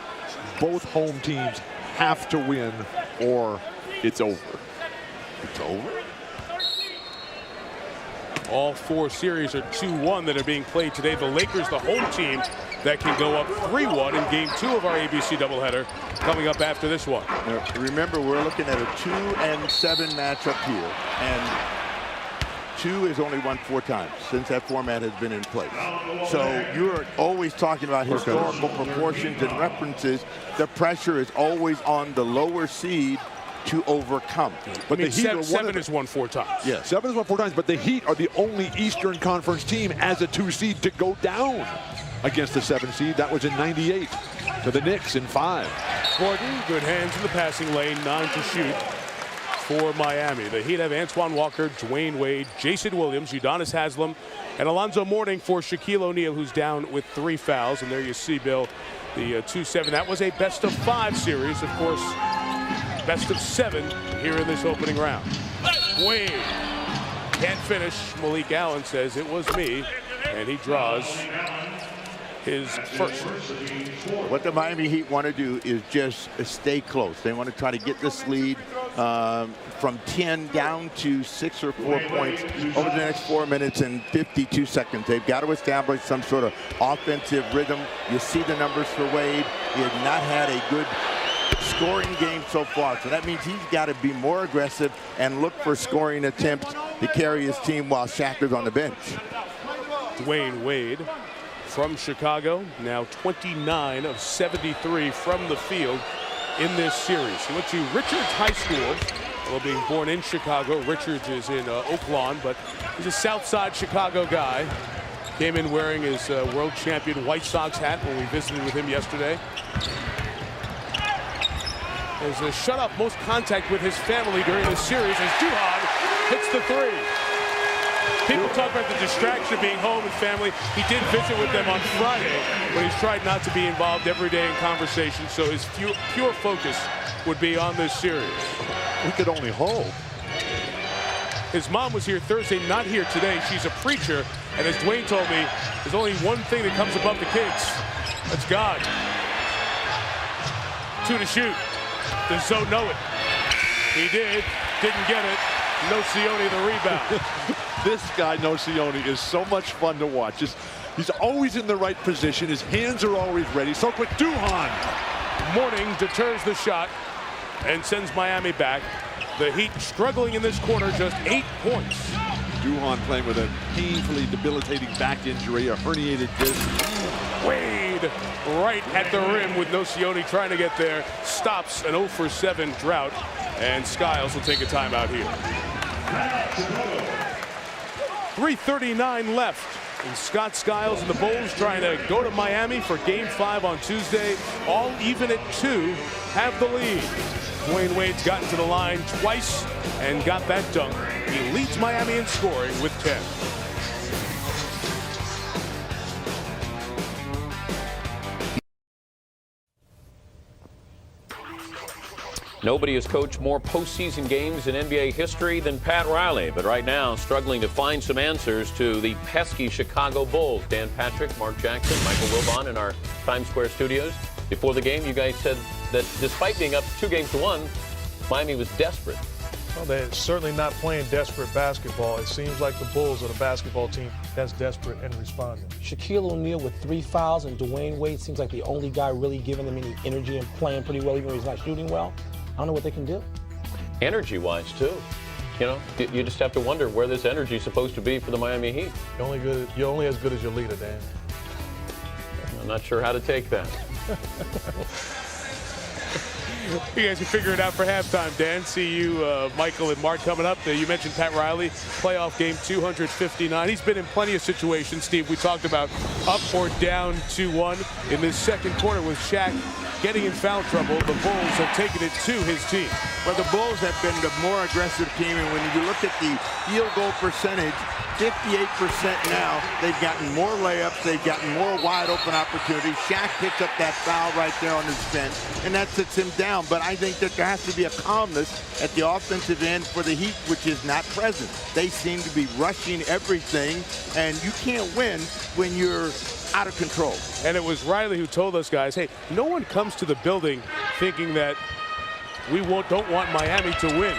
both home teams have to win or it's over. It's over? All 4 series are 2-1 that are being played today. The Lakers, the home team, that can go up 3-1 in game 2 of our ABC doubleheader coming up after this one. Now, remember, we're looking at a 2-7 matchup here. And 2 has only won 4 times since that format has been in place. So you're always talking about historical proportions and references. The pressure is always on the lower seed to overcome. But the Heat seven has won 4 times. Yeah, 7 has won 4 times, but the Heat are the only Eastern Conference team as a 2 seed to go down against the 7 seed. That was in '98 to the Knicks in 5. Gordon, good hands in the passing lane, 9 to shoot for Miami. The Heat have Antoine Walker, Dwayne Wade, Jason Williams, Udonis Haslem, and Alonzo Mourning for Shaquille O'Neal, who's down with 3 fouls. And there you see, Bill, the 2-7. That was a best-of-5 series, of course. Best of 7 here in this opening round. Wade can't finish. Malik Allen says it was me, and he draws his first. What the Miami Heat want to do is just stay close. They want to try to get this lead from 10 down to 6 or 4 points over the next 4 minutes and 52 seconds. They've got to establish some sort of offensive rhythm. You see the numbers for Wade. He has not had a good scoring game so far, so that means he's got to be more aggressive and look for scoring attempts to carry his team while Shaq is on the bench. Dwayne Wade from Chicago, now 29 of 73 from the field in this series. He went to Richards High School. Well, being born in Chicago, Richards is in Oak Lawn, but he's a South Side Chicago guy. Came in wearing his world champion White Sox hat when we visited with him yesterday. Has shut up most contact with his family during this series as Duhan hits the 3. People talk about the distraction of being home and family. He did visit with them on Friday, but he's tried not to be involved every day in conversation, so his pure focus would be on this series. We could only hope. His mom was here Thursday, not here today. She's a preacher, and as Dwayne told me, there's only one thing that comes above the kids. That's God. 2 to shoot. Does Zoe know it? He did. Didn't get it. Nocioni the rebound. This guy, Nocioni, is so much fun to watch. He's always in the right position. His hands are always ready. So quick, Duhan. Mourning deters the shot and sends Miami back. The Heat struggling in this quarter, just 8 points. Duhan playing with a painfully debilitating back injury, a herniated disc. Wade right at the rim with Nocioni trying to get there. Stops an 0 for 7 drought, and Skiles will take a timeout here. 3:39 left. And Scott Skiles and the Bulls trying to go to Miami for Game 5 on Tuesday. All even at 2, have the lead. Dwayne Wade's gotten to the line twice and got that dunk. He leads Miami in scoring with 10. Nobody has coached more postseason games in NBA history than Pat Riley, but right now struggling to find some answers to the pesky Chicago Bulls. Dan Patrick, Mark Jackson, Michael Wilbon in our Times Square studios. Before the game, you guys said that despite being up 2-1, Miami was desperate. Well, they're certainly not playing desperate basketball. It seems like the Bulls are the basketball team that's desperate and responding. Shaquille O'Neal with 3 fouls, and Dwayne Wade seems like the only guy really giving them any energy and playing pretty well, even when he's not shooting well. I don't know what they can do. Energy-wise, too. You know, you just have to wonder where this energy is supposed to be for the Miami Heat. You're only as good as your leader, Dan. I'm not sure how to take that. You guys can figure it out for halftime, Dan. See you, Michael and Mark, coming up. You mentioned Pat Riley, playoff game 259. He's been in plenty of situations, Steve. We talked about up or down 2-1 in this second quarter with Shaq getting in foul trouble. The Bulls have taken it to his team. Well, the Bulls have been the more aggressive team, and when you look at the field goal percentage, 58% now. They've gotten more layups. They've gotten more wide open opportunities. Shaq picks up that foul right there on his bench, and that sits him down. But I think that there has to be a calmness at the offensive end for the Heat, which is not present. They seem to be rushing everything, and you can't win when you're out of control. And it was Riley who told us guys, hey, no one comes to the building thinking that we don't want Miami to win.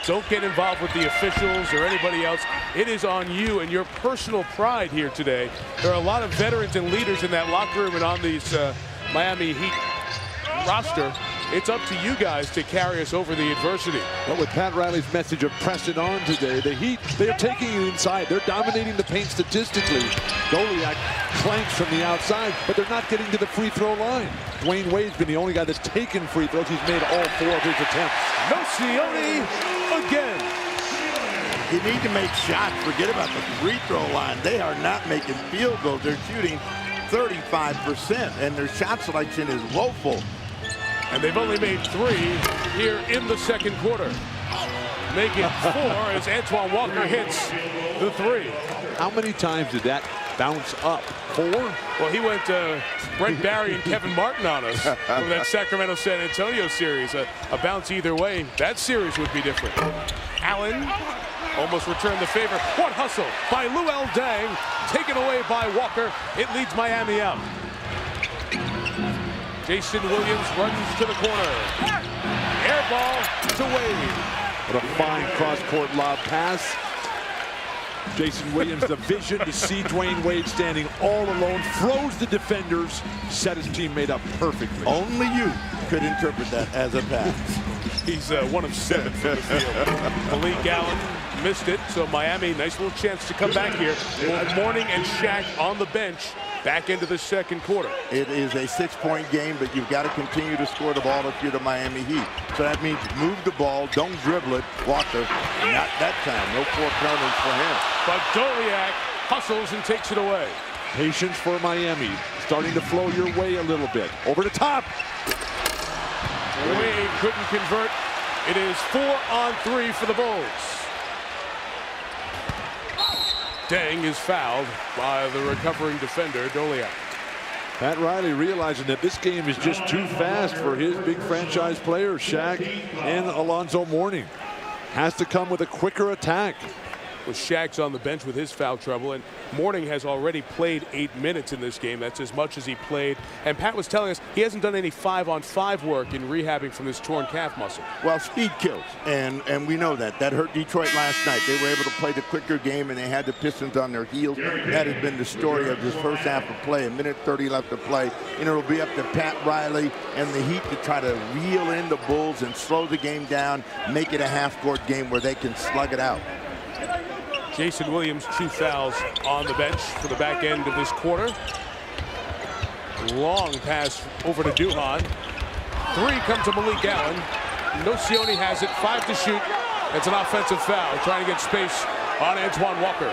Don't get involved with the officials or anybody else. It is on you and your personal pride here today. There are a lot of veterans and leaders in that locker room and on these Miami Heat roster it's up to you guys to carry us over the adversity. Well, with Pat Riley's message of press it on today, the Heat, they are taking it inside. They're dominating the paint statistically. Goliak clanks from the outside, but they're not getting to the free throw line. Dwayne Wade's been the only guy that's taken free throws. He's made all 4 of his attempts. Nocioni again. You need to make shots. Forget about the free throw line. They are not making field goals. They're shooting 35%, and their shot selection is woeful. And they've only made 3 here in the second quarter. Making 4 as Antoine Walker hits the 3. How many times did that bounce up? 4? Well, he went Brent Barry and Kevin Martin on us from that Sacramento-San Antonio series. A bounce either way, that series would be different. Allen almost returned the favor. What hustle by Luol Deng, taken away by Walker. It leads Miami out. Jason Williams runs to the corner. Air ball to Wade. What a fine cross-court lob pass. Jason Williams, the vision to see Dwayne Wade standing all alone, froze the defenders, set his teammate up perfectly. Only you could interpret that as a pass. He's 1 of 7 from the field. Malik Allen missed it, so Miami, nice little chance to come back here. Both Mourning and Shaq on the bench back into the second quarter. It is a 6-point game, but you've got to continue to score the ball if you're the Miami Heat. So that means move the ball, don't dribble it. Walker, not that time. No 4 penalties for him. But Goliak hustles and takes it away. Patience for Miami, starting to flow your way a little bit. Over the top. Wade couldn't convert. It is 4 on 3 for the Bulls. Deng is fouled by the recovering defender, Goliak. Pat Riley realizing that this game is just too fast for his big franchise players, Shaq and Alonzo Mourning. Has to come with a quicker attack. Well, Shaq's on the bench with his foul trouble, and Mourning has already played 8 minutes in this game. That's as much as he played. And Pat was telling us he hasn't done any 5-on-5 work in rehabbing from this torn calf muscle. Well, speed kills, and we know that. That hurt Detroit last night. They were able to play the quicker game, and they had the Pistons on their heels. That has been the story of this first half of play. 1:30 left to play. And it'll be up to Pat Riley and the Heat to try to reel in the Bulls and slow the game down, make it a half-court game where they can slug it out. Jason Williams, 2 fouls on the bench for the back end of this quarter. Long pass over to Duhan. 3 come to Malik Allen. Nocioni has it, 5 to shoot. It's an offensive foul, trying to get space on Antoine Walker.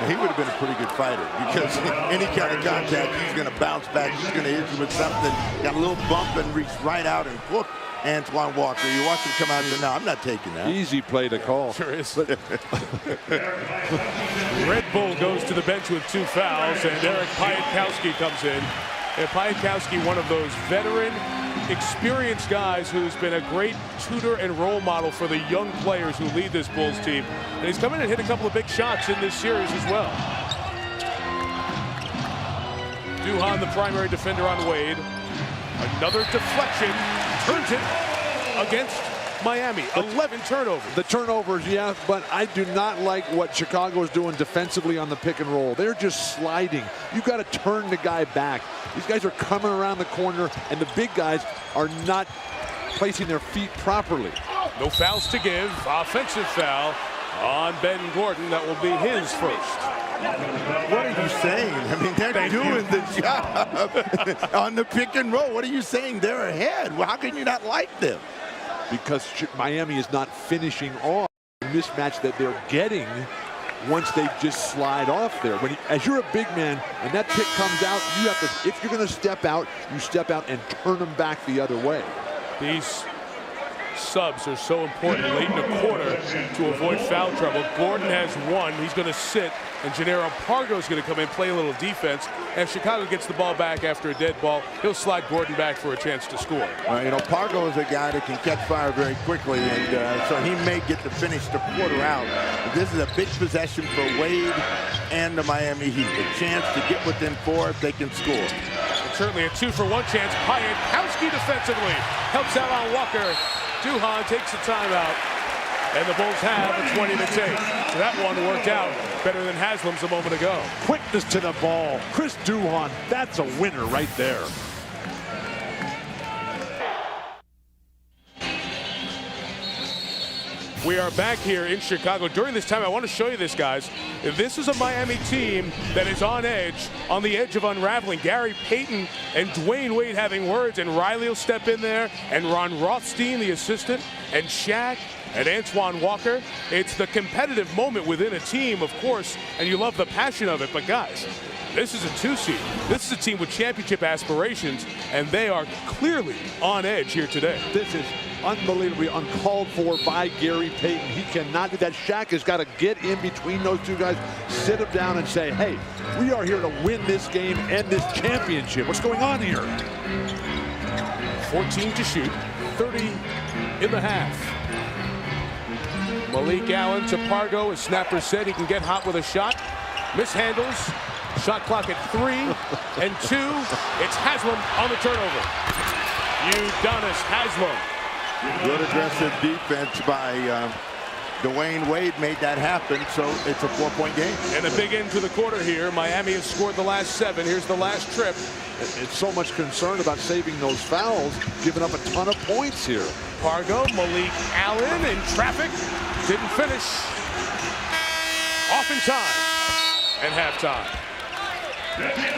He would have been a pretty good fighter because any kind of contact, he's going to bounce back. He's going to hit you with something. Got a little bump and reach right out and hook Antoine Walker. You watch him come out and say, no, I'm not taking that. Easy play to call. Sure is. Red Bull goes to the bench with 2 fouls, and Eric Piatkowski comes in. And Piatkowski, one of those veteran, experienced guys who's been a great tutor and role model for the young players who lead this Bulls team. And he's come in and hit a couple of big shots in this series as well. Duhan, the primary defender on Wade. Another deflection, turns it against Miami. 11 turnovers. The turnovers, yeah, but I do not like what Chicago is doing defensively on the pick and roll. They're just sliding. You've got to turn the guy back. These guys are coming around the corner, and the big guys are not placing their feet properly. No fouls to give. Offensive foul on Ben Gordon. That will be his first. What are you saying? I mean, they're doing the job on the pick and roll. What are you saying? They're ahead. Well, how can you not like them? Because Miami is not finishing off the mismatch that they're getting once they just slide off there. As you're a big man and that pick comes out, you have to, if you're going to step out, you step out and turn them back the other way. These subs are so important late in the quarter to avoid foul trouble. Gordon has 1. He's going to sit, and Gennaro Pargo is going to come in, play a little defense. And if Chicago gets the ball back after a dead ball, he'll slide Gordon back for a chance to score. You know, Pargo is a guy that can catch fire very quickly, and so he may get to finish the quarter out. But this is a big possession for Wade and the Miami Heat. A chance to get within 4 if they can score. And certainly a 2-for-1 chance. Piatkowski defensively helps out on Walker. Duhan takes a timeout, and the Bulls have a 20 to take. So that one worked out better than Haslam's a moment ago. Quickness to the ball. Chris Duhan, that's a winner right there. We are back here in Chicago. During this time, I want to show you this, guys. This is a Miami team that is on edge, on the edge of unraveling. Gary Payton and Dwayne Wade having words, and Riley will step in there, and Ron Rothstein, the assistant, and Shaq and Antoine Walker. It's the competitive moment within a team, of course, and you love the passion of it. But guys, this is a 2-seed. This is a team with championship aspirations, and they are clearly on edge here today. This is unbelievably uncalled for by Gary Payton. He cannot do that. Shaq has got to get in between those two guys, sit them down and say, hey, we are here to win this game and this championship. What's going on here? 14 to shoot, 30 in the half. Malik Allen to Pargo, as Snapper said, he can get hot with a shot. Mishandles. Shot clock at 3 and 2. It's Haslam on the turnover. Udonis Haslam. Good aggressive defense by Dwayne Wade made that happen, so it's a 4-point game. And a big end to the quarter here. Miami has scored the last 7. Here's the last trip. It's so much concern about saving those fouls, giving up a ton of points here. Pargo, Malik Allen in traffic. Didn't finish. Off in time. And halftime.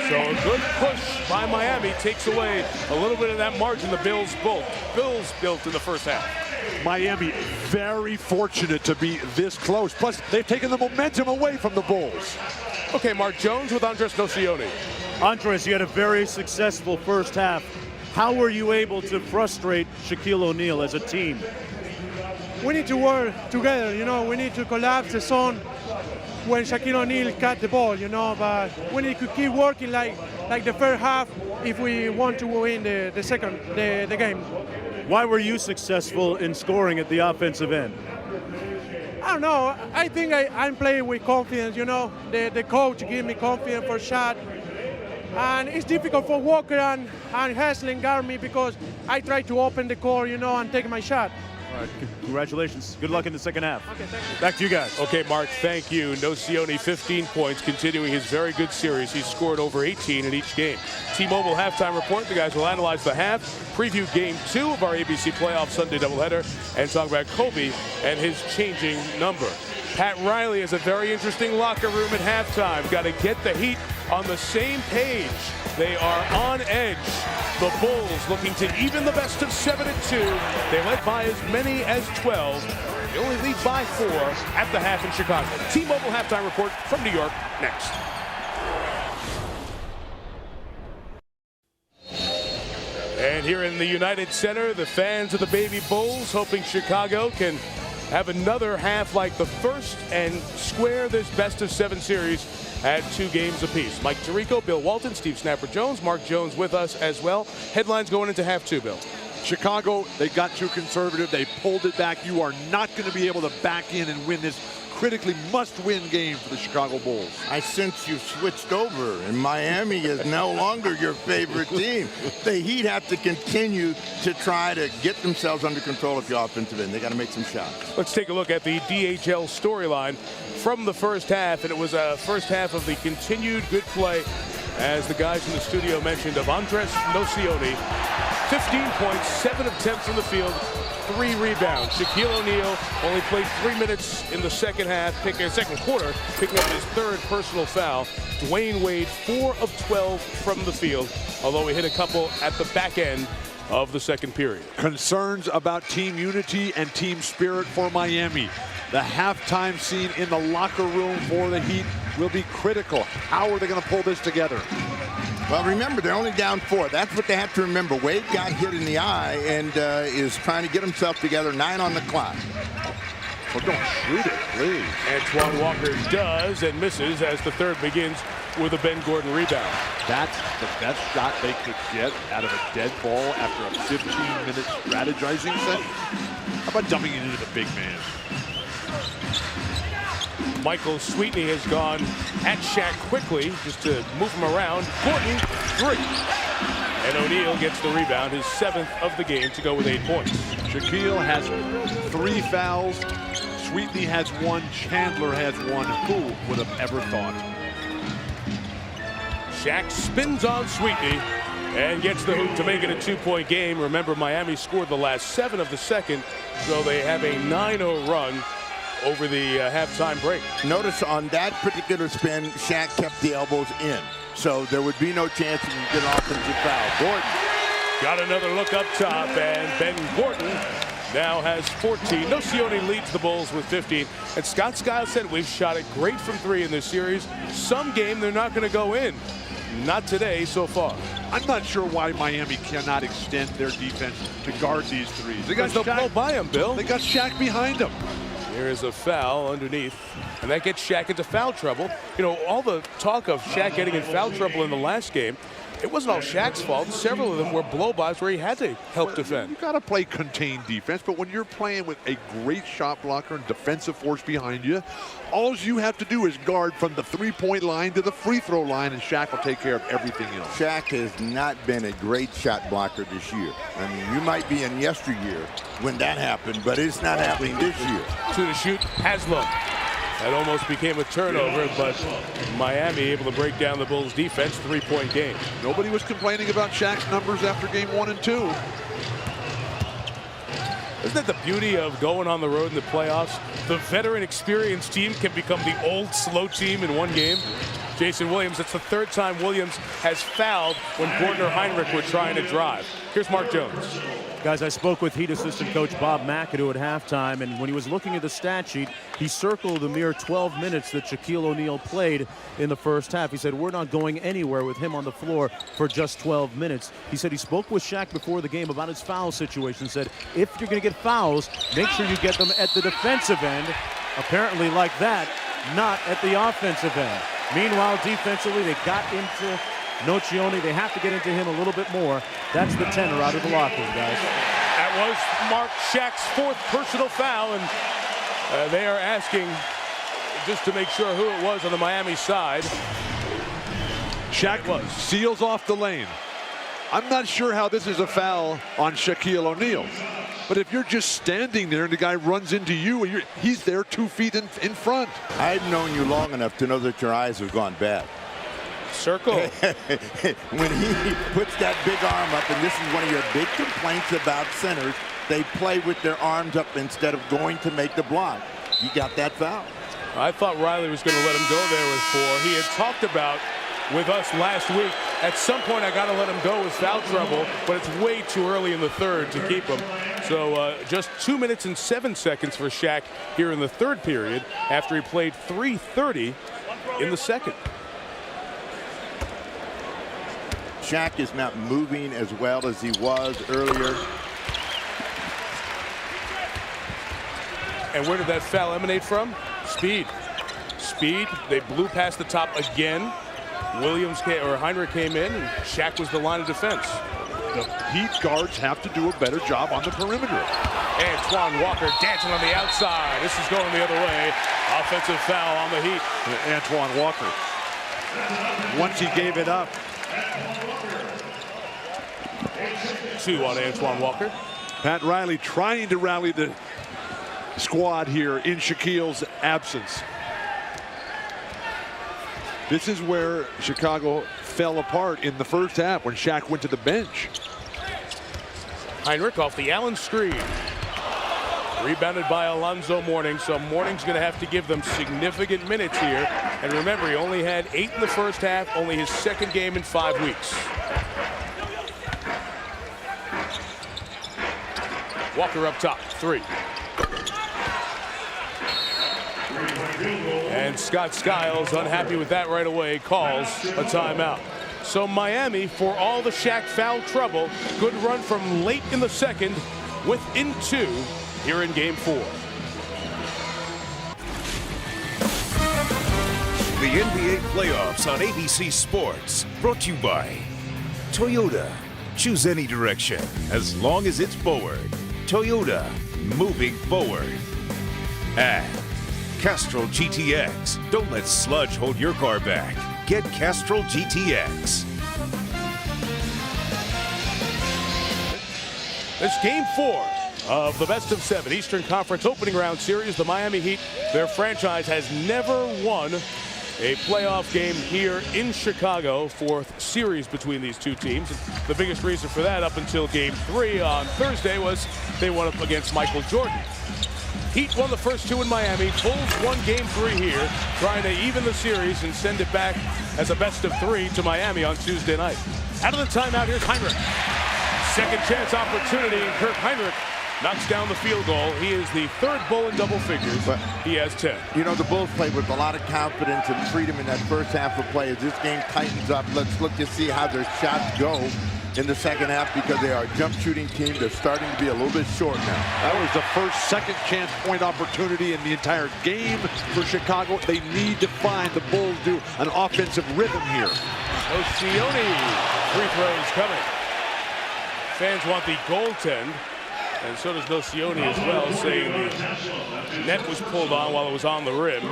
So a good push by Miami takes away a little bit of that margin the Bills built in the first half. Miami very fortunate to be this close. Plus, they've taken the momentum away from the Bulls. Okay, Mark Jones with Andres Nocioni. Andres, you had a very successful first half. How were you able to frustrate Shaquille O'Neal as a team? We need to work together, we need to collapse the zone when Shaquille O'Neal cut the ball, but we need to keep working like the first half if we want to win the game. Why were you successful in scoring at the offensive end? I don't know. I think I'm playing with confidence, The coach gave me confidence for shot. And it's difficult for Walker and Haslam guard me because I try to open the court, and take my shot. All right, congratulations. Good luck in the second half. Okay, thank you. Back to you guys. Okay, Mark, thank you. Nocioni, 15 points, continuing his very good series. He's scored over 18 in each game. T-Mobile halftime report. The guys will analyze the half, preview Game 2 of our ABC Playoff Sunday doubleheader, and talk about Kobe and his changing number. Pat Riley has a very interesting locker room at halftime. Got to get the Heat on the same page. They are on edge. The Bulls looking to even the best of 7 at 2. They led by as many as 12. They only lead by 4 at the half in Chicago. T-Mobile halftime report from New York next. And here in the United Center, the fans of the Baby Bulls hoping Chicago can have another half like the first and square this best of 7 series at 2 games apiece. Mike Tirico, Bill Walton, Steve Snapper Jones, Mark Jones with us as well. Headlines going into half 2, Bill. Chicago, they got too conservative. They pulled it back. You are not going to be able to back in and win this critically must-win game for the Chicago Bulls. I sense you've switched over, and Miami is no longer your favorite team. The Heat have to continue to try to get themselves under control at the offensive end. They got to make some shots. Let's take a look at the DHL storyline from the first half, and it was a first half of the continued good play, as the guys in the studio mentioned, of Andres Nocioni. 15 points, 7 of 10 from the field, 3 rebounds. Shaquille O'Neal only played 3 minutes in the second quarter, picking up his 3rd personal foul. Dwayne Wade, 4 of 12 from the field, although he hit a couple at the back end of the second period. Concerns about team unity and team spirit for Miami. The halftime scene in the locker room for the Heat will be critical. How are they going to pull this together? Well, remember, they're only down 4. That's what they have to remember. Wade got hit in the eye and is trying to get himself together. 9 on the clock. Well, don't shoot it, please. Antoine Walker does and misses as the 3rd begins with a Ben Gordon rebound. That's the best shot they could get out of a dead ball after a 15-minute strategizing session. How about dumping it into the big man? Michael Sweetney has gone at Shaq quickly just to move him around. Gordon, 3. And O'Neal gets the rebound, his 7th of the game, to go with 8 points. Shaquille has 3 fouls. Sweetney has 1. Chandler has 1. Who would have ever thought? Shaq spins on Sweetney. and gets the hoop to make it a 2-point game. Remember, Miami scored the last 7 of the second, so they have a 9-0 run over the halftime break. Notice on that particular spin, Shaq kept the elbows in, so there would be no chance he could get an offensive foul. Gordon got another look up top, and Ben Gordon now has 14. Nocioni leads the Bulls with 15. And Scott Skiles said, we've shot it great from 3 in this series. Some game they're not going to go in. Not today so far. I'm not sure why Miami cannot extend their defense to guard these threes. They got They'll blow by him, Bill. They got Shaq behind them. Here is a foul underneath, and that gets Shaq into foul trouble. You know, all the talk of Shaq getting in foul trouble in the last game, it wasn't all Shaq's fault. Several of them were blow-bys where he had to help defend. You got to play contained defense, but when you're playing with a great shot blocker and defensive force behind you, all you have to do is guard from the three-point line to the free throw line, and Shaq will take care of everything else. Shaq has not been a great shot blocker this year. I mean, you might be in yesteryear when that happened, but it's not happening this year. 2 to shoot, Haslam. That almost became a turnover, but Miami able to break down the Bulls' defense. 3-point game. Nobody was complaining about Shaq's numbers after game 1 and 2. Isn't that the beauty of going on the road in the playoffs? The veteran experienced team can become the old slow team in one game. Jason Williams, it's the 3rd time Williams has fouled when Gordon or Heinrich were trying to drive. Here's Mark Jones. Guys, I spoke with Heat assistant coach Bob McAdoo at halftime, and when he was looking at the stat sheet, he circled the mere 12 minutes that Shaquille O'Neal played in the first half. He said, we're not going anywhere with him on the floor for just 12 minutes. He said he spoke with Shaq before the game about his foul situation, said, if you're going to get fouls, make sure you get them at the defensive end. Apparently like that, not at the offensive end. Meanwhile, defensively, they got into Nocioni. They have to get into him a little bit more. That's the tenor out of the locker room, guys. That was Mark Shaq's 4th personal foul, and they are asking just to make sure who it was on the Miami side. Shaq seals off the lane. I'm not sure how this is a foul on Shaquille O'Neal. But if you're just standing there and the guy runs into you, and he's there 2 feet in front. I've known you long enough to know that your eyes have gone bad. Circle. When he puts that big arm up, and this is one of your big complaints about centers, they play with their arms up instead of going to make the block. You got that foul. I thought Riley was going to let him go there with 4. He had talked about with us last week, at some point I got to let him go with foul trouble, but it's way too early in the 3rd to keep him. So just 2 minutes and 7 seconds for Shaq here in the 3rd period after he played 3:30 in the 2nd. Shaq is not moving as well as he was earlier. And where did that foul emanate from? Speed. Speed. They blew past the top again. Heinrich came in, and Shaq was the line of defense. The Heat guards have to do a better job on the perimeter. Antoine Walker dancing on the outside. This is going the other way. Offensive foul on the Heat. Antoine Walker. Once he gave it up. 2 on Antoine Walker. Pat Riley trying to rally the squad here in Shaquille's absence. This is where Chicago fell apart in the first half when Shaq went to the bench. Heinrich off the Allen screen. Rebounded by Alonzo Mourning, so Mourning's going to have to give them significant minutes here. And remember, he only had 8 in the first half, only his 2nd game in 5 weeks. Walker up top, 3. And Scott Skiles, unhappy with that right away, calls a timeout. So Miami, for all the Shaq foul trouble, good run from late in the 2nd, within 2 here in Game 4. The NBA playoffs on ABC Sports, brought to you by Toyota. Choose any direction as long as it's forward. Toyota, moving forward. And Castrol GTX. Don't let sludge hold your car back. Get Castrol GTX. It's Game 4 of the best of 7 Eastern Conference opening round series. The Miami Heat, their franchise has never won A playoff game here in Chicago, fourth series between these two teams. The biggest reason for that up until game 3 on Thursday was they won up against Michael Jordan. Heat won the first 2 in Miami. Bulls won game 3 here, trying to even the series and send it back as a best-of-3 to Miami on Tuesday night. Out of the timeout, here's Heinrich. Second chance opportunity, and Kirk Heinrich knocks down the field goal. He is the third Bull in double figures. But he has 10. You know, the Bulls played with a lot of confidence and freedom in that first half of play. As this game tightens up, let's look to see how their shots go in the second half, because they are a jump shooting team. They're starting to be a little bit short now. That was the first second chance point opportunity in the entire game for Chicago. They need to find the Bulls do an offensive rhythm here. Nocioni, free throws coming. Fans want the goaltend, and so does Nocioni as well, saying the net was pulled on while it was on the rim.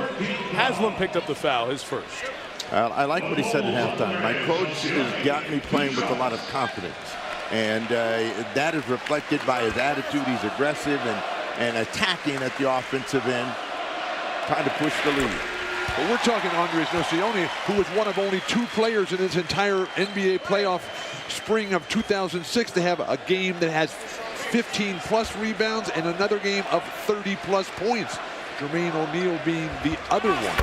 Haslam picked up the foul, his first. I like what he said at halftime. My coach has got me playing with a lot of confidence, and that is reflected by his attitude. He's aggressive and attacking at the offensive end, trying to push the lead. But we're talking Andres Nocioni, who was one of only 2 players in his entire NBA playoff spring of 2006 to have a game that has 15-plus rebounds and another game of 30-plus points. Jermaine O'Neal being the other one.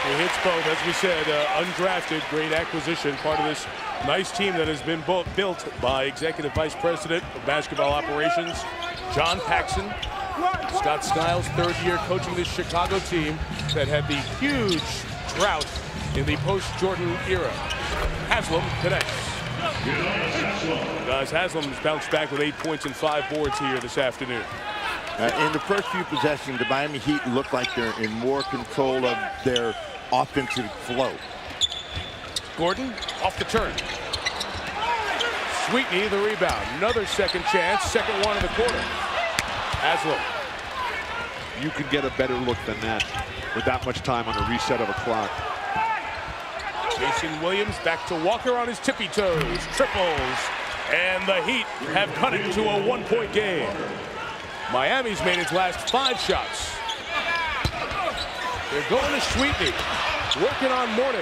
He hits both, as we said, undrafted, great acquisition, part of this nice team that has been built by Executive Vice President of Basketball Operations, John Paxson. Scott Skiles, third year coaching this Chicago team that had the huge drought in the post-Jordan era. Haslam connects. Guys, Haslam's bounced back with 8 points and 5 boards here this afternoon. In the first few possessions, the Miami Heat look like they're in more control of their offensive flow. Gordon off the turn. Sweetney the rebound. Another second chance. Second one in the quarter. Haslam. You can get a better look than that with that much time on a reset of a clock. Jason Williams back to Walker on his tippy toes. Triples. And the Heat have cut it to a 1-point game. Miami's made its last 5 shots. They're going to Sweetney. Working on Morning.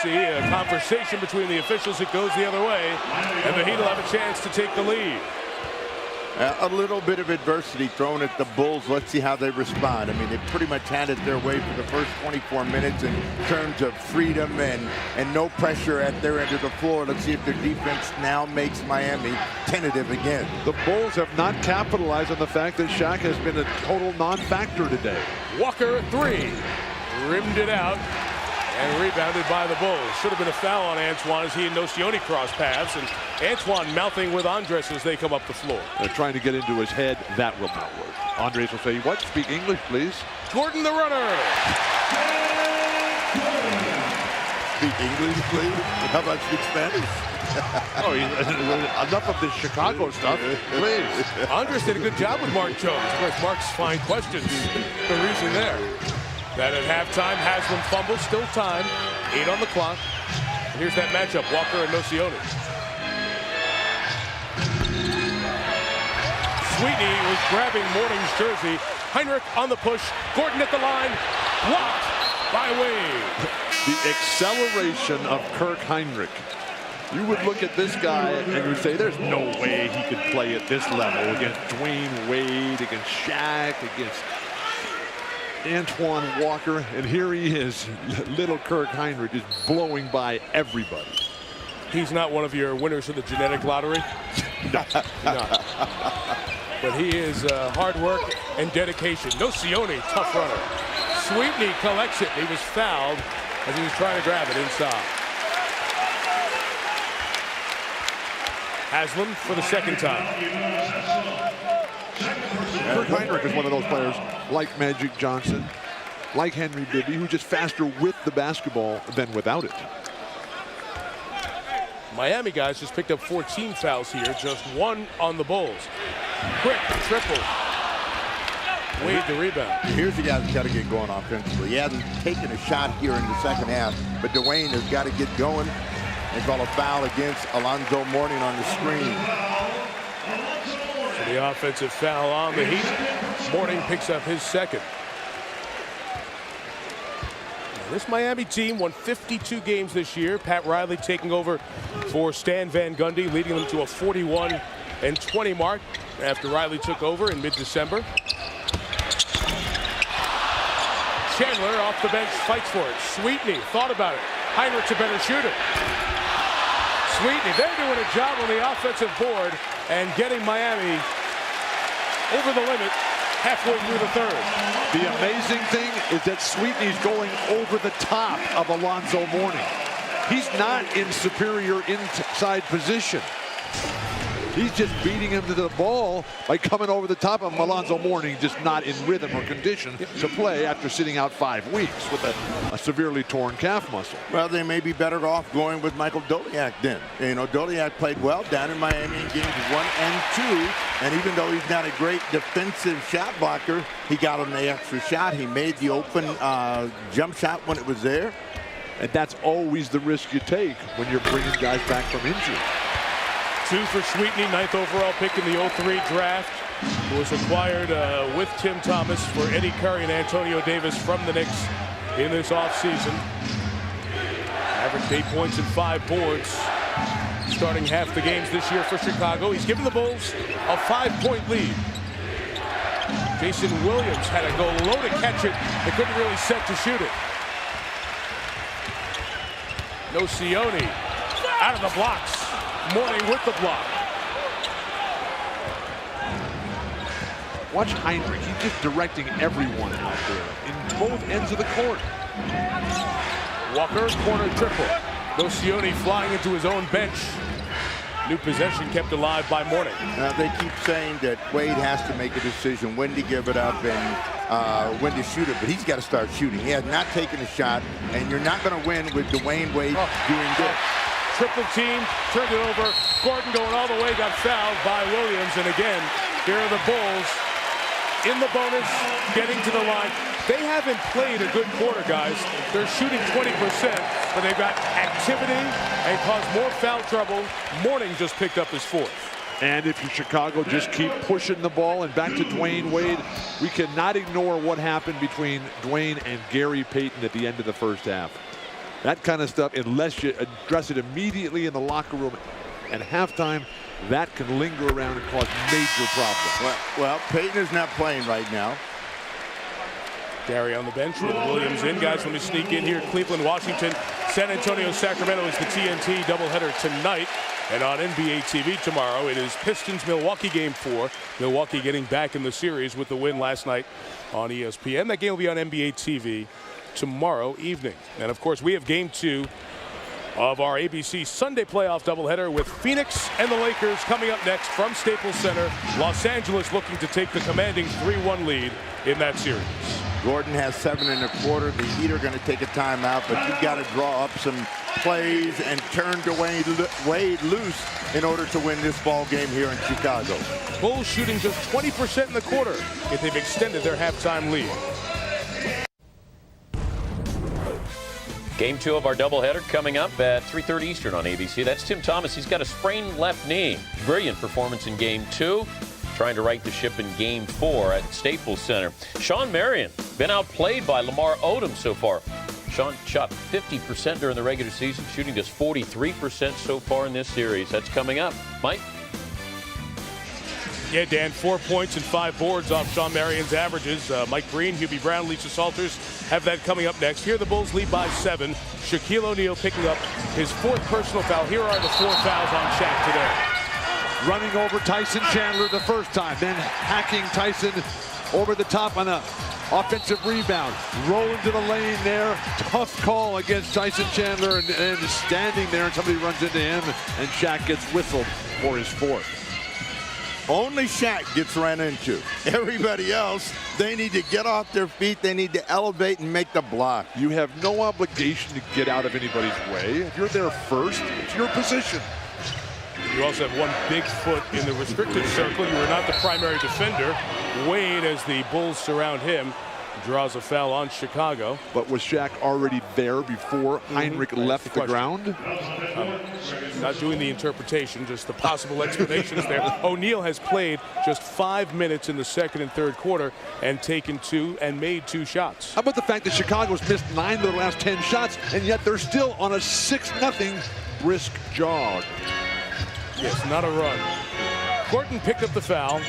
See a conversation between the officials. It goes the other way. And the Heat will have a chance to take the lead. A little bit of adversity thrown at the Bulls. Let's see how they respond. I mean, they pretty much had it their way for the first 24 minutes in terms of freedom and no pressure at their end of the floor. Let's see if their defense now makes Miami tentative again. The Bulls have not capitalized on the fact that Shaq has been a total non-factor today. Walker 3. Rimmed it out. And rebounded by the Bulls. Should have been a foul on Antoine as he and Nocioni cross paths. And Antoine mouthing with Andres as they come up the floor. They're trying to get into his head. That will not work. Andres will say, what? Speak English, please. Gordon the runner. Speak English, please? How about speak Spanish? Oh, enough of this Chicago stuff, please. Andres did a good job with Mark Jones. Of course, Mark's fine questions. The reason there. That at halftime, Haslam fumbles, still time, 8 on the clock. And here's that matchup, Walker and Nocioni. Sweetney was grabbing Morning's jersey. Heinrich on the push, Gordon at the line, blocked by Wade. The acceleration of Kirk Heinrich. You would look at this guy and you would say, there's no way he could play at this level against Dwayne Wade, against Shaq, against Antoine Walker, and here he is, little Kirk Heinrich, just blowing by everybody. He's not one of your winners of the genetic lottery? No. Not. But he is hard work and dedication. Nocioni, tough runner. Sweetney collects it. He was fouled as he was trying to grab it inside. Haslam for the second time. Kirk Heinrich is one of those players like Magic Johnson, like Henry Bibby, who's just faster with the basketball than without it. Miami guys just picked up 14 fouls here, just 1 on the Bulls. Quick triple. Wade the rebound. Here's the guy that's got to get going offensively. He hasn't taken a shot here in the second half, but Dwayne has got to get going and call a foul against Alonzo Mourning on the screen. The offensive foul on the Heat. Mourning picks up his second. This Miami team won 52 games this year. Pat Riley taking over for Stan Van Gundy, leading them to a 41-20 mark after Riley took over in mid-December. Chandler off the bench fights for it. Sweetney thought about it. Heinrich's a better shooter. Sweetney, they're doing a job on the offensive board and getting Miami over the limit halfway through the third. The amazing thing is that Sweetney's going over the top of Alonzo Mourning. He's not in superior inside position. He's just beating him to the ball by coming over the top of him. Alonzo Mourning just not in rhythm or condition to play after sitting out 5 weeks with a severely torn calf muscle. Well, they may be better off going with Michael Doliak then. You know, Doliak played well down in Miami in games 1 and 2. And even though he's not a great defensive shot blocker, he got him the extra shot. He made the open jump shot when it was there. And that's always the risk you take when you're bringing guys back from injury. 2 for Sweetney, 9th overall pick in the 03 draft, who was acquired with Tim Thomas for Eddie Curry and Antonio Davis from the Knicks in this offseason. Averaged 8 points and 5 boards, starting half the games this year for Chicago. He's given the Bulls a 5-point lead. Jason Williams had to go low to catch it. They couldn't really set to shoot it. Nocioni out of the blocks. Mourning with the block. Watch Heinrich. He's just directing everyone out there in both ends of the court. Walker, corner triple. Nocioni flying into his own bench. New possession kept alive by Mourning. They keep saying that Wade has to make a decision when to give it up and when to shoot it, but he's got to start shooting. He has not taken a shot, and you're not going to win with Dwayne Wade doing this. Triple team, turned it over. Gordon going all the way, got fouled by Williams. And again, here are the Bulls in the bonus, getting to the line. They haven't played a good quarter, guys. They're shooting 20%, but they've got activity and caused more foul trouble. Mourning just picked up his 4th. And if you Chicago just keep pushing the ball, and back to Dwayne Wade, we cannot ignore what happened between Dwayne and Gary Payton at the end of the first half. That kind of stuff, unless you address it immediately in the locker room at halftime, that can linger around and cause major problems. Well, Payton is not playing right now. Gary on the bench with Williams in. Guys, let me sneak in here. Cleveland, Washington, San Antonio, Sacramento is the TNT doubleheader tonight. And on NBA TV tomorrow, it is Pistons-Milwaukee Game 4. Milwaukee getting back in the series with the win last night on ESPN. That game will be on NBA TV tomorrow evening. And of course, we have Game 2 of our ABC Sunday playoff doubleheader with Phoenix and the Lakers coming up next from Staples Center. Los Angeles looking to take the commanding 3-1 lead in that series. Gordon has 7 1/4. The Heat are going to take a timeout, but you've got to draw up some plays and turn Dwayne Wade loose in order to win this ball game here in Chicago. Bulls shooting just 20% in the quarter if they've extended their halftime lead. Game 2 of our doubleheader coming up at 3:30 Eastern on ABC. That's Tim Thomas. He's got a sprained left knee. Brilliant performance in Game 2. Trying to right the ship in Game 4 at Staples Center. Sean Marion, been outplayed by Lamar Odom so far. Sean shot 50% during the regular season, shooting just 43% so far in this series. That's coming up. Mike? Yeah, Dan, 4 points and 5 boards off Sean Marion's averages. Mike Breen, Hubie Brown, Lisa Salters have that coming up next. Here the Bulls lead by 7. Shaquille O'Neal picking up his 4th personal foul. Here are the 4 fouls on Shaq today. Running over Tyson Chandler the first time, then hacking Tyson over the top on a offensive rebound. Rolling to the lane there. Tough call against Tyson Chandler, and standing there, and somebody runs into him, and Shaq gets whistled for his 4th. Only Shaq gets ran into. Everybody else, they need to get off their feet. They need to elevate and make the block. You have no obligation to get out of anybody's way. If you're there first, it's your position. You also have one big foot in the restricted circle. You are not the primary defender. Wade, as the Bulls surround him, draws a foul on Chicago. But was Shaq already there before Heinrich left the ground? not doing the interpretation, just the possible explanations there. O'Neal has played just 5 minutes in the second and third quarter and taken 2 and made 2 shots. How about the fact that Chicago's missed 9 of their last 10 shots, and yet they're still on a 6-0 brisk jog? Yes, not a run. Gordon picked up the foul,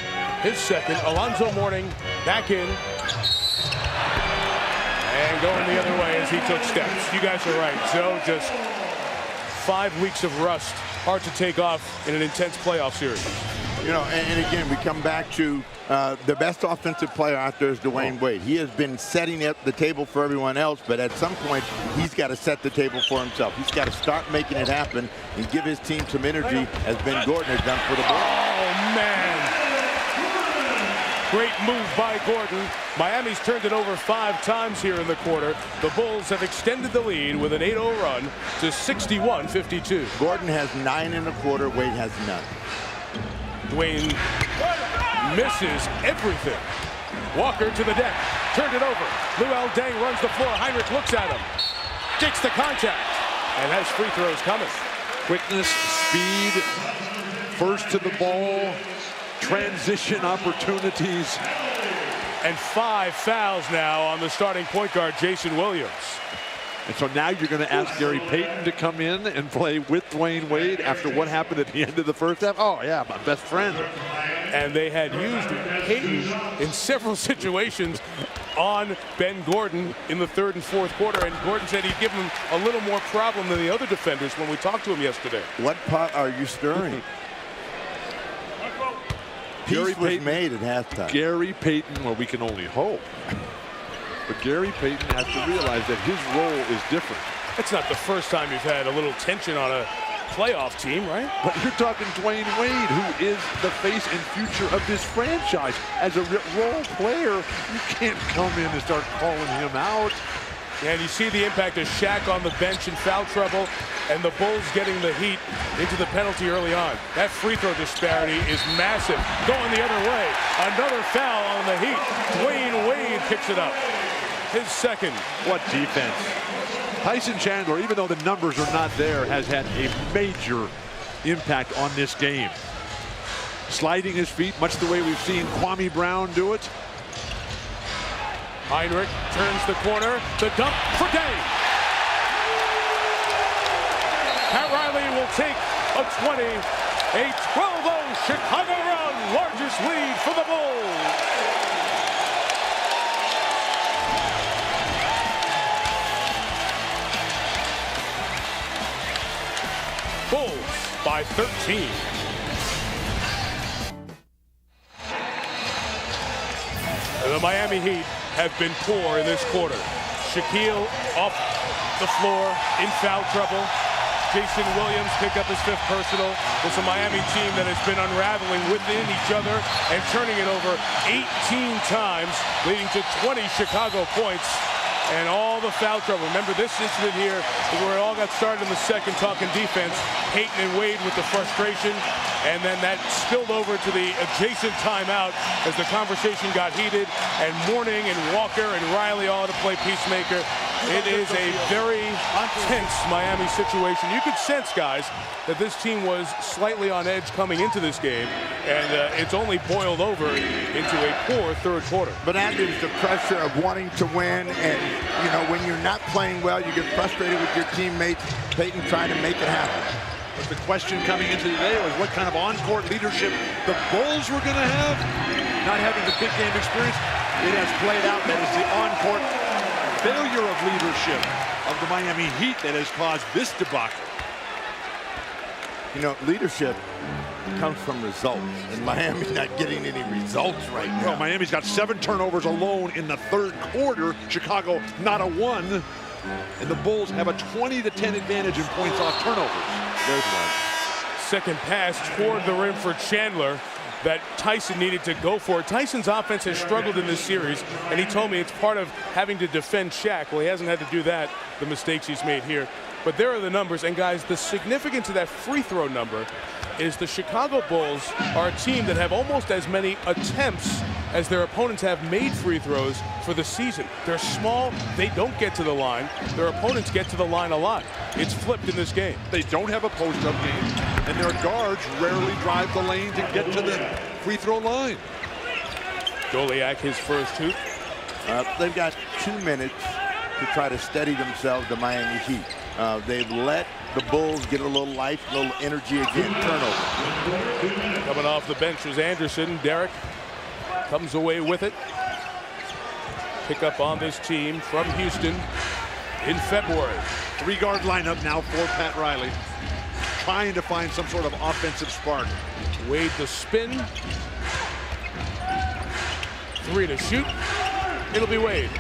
his second. Alonzo Mourning back in. And going the other way as he took steps. You guys are right. Joe, just 5 weeks of rust. Hard to take off in an intense playoff series. You know, and again, we come back to the best offensive player out there is Dwayne Wade. He has been setting up the table for everyone else, but at some point, he's got to set the table for himself. He's got to start making it happen and give his team some energy, as Ben Gordon has done for the Bulls. Oh, man. Great move by Gordon. Miami's turned it over 5 times here in the quarter. The Bulls have extended the lead with an 8-0 run to 61-52. Gordon has 9 in the quarter. Wade has none. Dwayne misses everything. Walker to the deck. Turned it over. Luol Deng runs the floor. Heinrich looks at him. Gets the contact. And has free throws coming. Quickness, speed, first to the ball, transition opportunities. And 5 fouls now on the starting point guard, Jason Williams. And so now you're going to ask Gary Payton to come in and play with Dwayne Wade after what happened at the end of the first half? Oh, yeah, my best friend. And they had used Payton in several situations on Ben Gordon in the third and fourth quarter. And Gordon said he'd give him a little more problem than the other defenders when we talked to him yesterday. What pot are you stirring? Peace was made at halftime. Gary Payton, well, we can only hope. But Gary Payton has to realize that his role is different. It's not the first time you've had a little tension on a playoff team, right? But you're talking Dwayne Wade, who is the face and future of this franchise. As a role player, you can't come in and start calling him out. And you see the impact of Shaq on the bench in foul trouble, and the Bulls getting the heat into the penalty early on. That free throw disparity is massive. Going the other way. Another foul on the Heat. Dwayne Wade picks it up. His second. What defense. Tyson Chandler, even though the numbers are not there, has had a major impact on this game. Sliding his feet, much the way we've seen Kwame Brown do it. Heinrich turns the corner. The dump for Day. Pat Riley will take a 20. A 12-0 Chicago run. Largest lead for the Bulls. Bulls by 13. The Miami Heat have been poor in this quarter. Shaquille off the floor in foul trouble. Jason Williams picked up his 5th personal. It's a Miami team that has been unraveling within each other and turning it over 18 times, leading to 20 Chicago points. And all the foul trouble. Remember this incident here where it all got started in the second, talking defense. Payton and Wade with the frustration. And then that spilled over to the adjacent timeout as the conversation got heated. And Mourning and Walker and Riley all had to play peacemaker. It is a very tense Miami situation. You could sense, guys, that this team was slightly on edge coming into this game. And it's only boiled over into a poor third quarter. But that is the pressure of wanting to win. And, you know, when you're not playing well, you get frustrated with your teammates. Payton trying to make it happen. But the question coming into today was what kind of on-court leadership the Bulls were going to have. Not having the big game experience, it has played out. That is the on-court failure of leadership of the Miami Heat that has caused this debacle. You know, leadership comes from results, and Miami's not getting any results right now. Well, Miami's got 7 turnovers alone in the third quarter. Chicago, not a 1. And the Bulls have a 20-10 advantage in points off turnovers. There's one. Second pass toward the rim for Chandler that Tyson needed to go for. Tyson's offense has struggled in this series, and he told me it's part of having to defend Shaq. Well, he hasn't had to do that, the mistakes he's made here. But there are the numbers. And, guys, the significance of that free throw number is the Chicago Bulls are a team that have almost as many attempts as their opponents have made free throws for the season. They're small. They don't get to the line. Their opponents get to the line a lot. It's flipped in this game. They don't have a post-up game, and their guards rarely drive the lane to get to the free throw line. Doliak, his first hoop. They've got 2 minutes to try to steady themselves, the Miami Heat. They've let the Bulls get a little life, a little energy again. Turnover. Coming off the bench was Anderson. Derek comes away with it. Pick up on this team from Houston in February. 3-guard lineup now for Pat Riley, trying to find some sort of offensive spark. Wade the spin. 3 to shoot. It'll be Wade.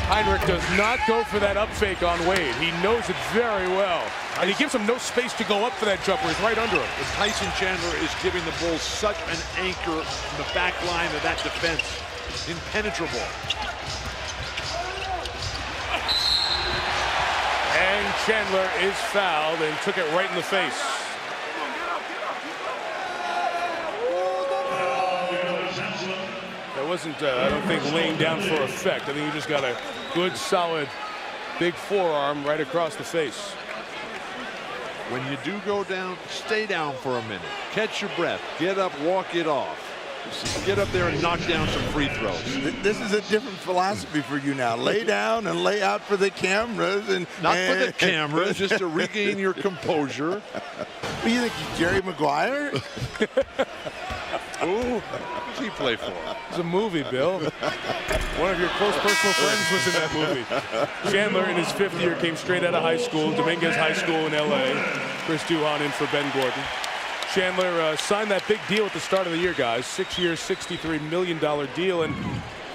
Heinrich does not go for that up fake on Wade. He knows it very well. And he gives him no space to go up for that jumper. He's right under him. And Tyson Chandler is giving the Bulls such an anchor in the back line of that defense. Impenetrable. And Chandler is fouled and took it right in the face. That wasn't, I don't think, laying down for effect. I think he just got a good, solid, big forearm right across the face. When you do go down, stay down for a minute. Catch your breath. Get up, walk it off. Get up there and knock down some free throws. This is a different philosophy for you now. Lay down and lay out for the cameras. Not for the cameras, just to regain your composure. What do you think, Jerry Maguire? Ooh, who does he play for? It's a movie, Bill. One of your close personal friends was in that movie. Chandler, in his 5th year, came straight out of high school, Dominguez High School in L.A. Chris Duhon in for Ben Gordon. Chandler signed that big deal at the start of the year, guys. 6 years, $63 million deal, and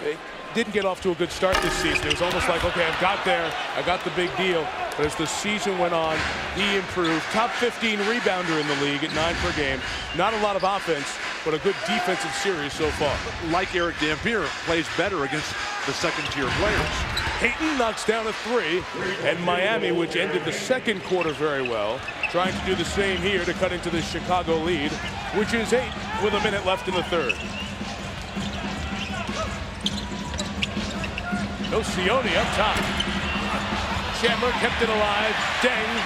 they didn't get off to a good start this season. It was almost like, okay, I've got there, I got the big deal. But as the season went on, he improved. Top 15 rebounder in the league at 9 per game. Not a lot of offense, but a good defensive series so far. Like Eric Dampier, plays better against the second-tier players. Hayton knocks down a 3, and Miami, which ended the second quarter very well, trying to do the same here to cut into the Chicago lead, which is 8 with a minute left in the third. Nocioni up top. Chandler kept it alive. Deng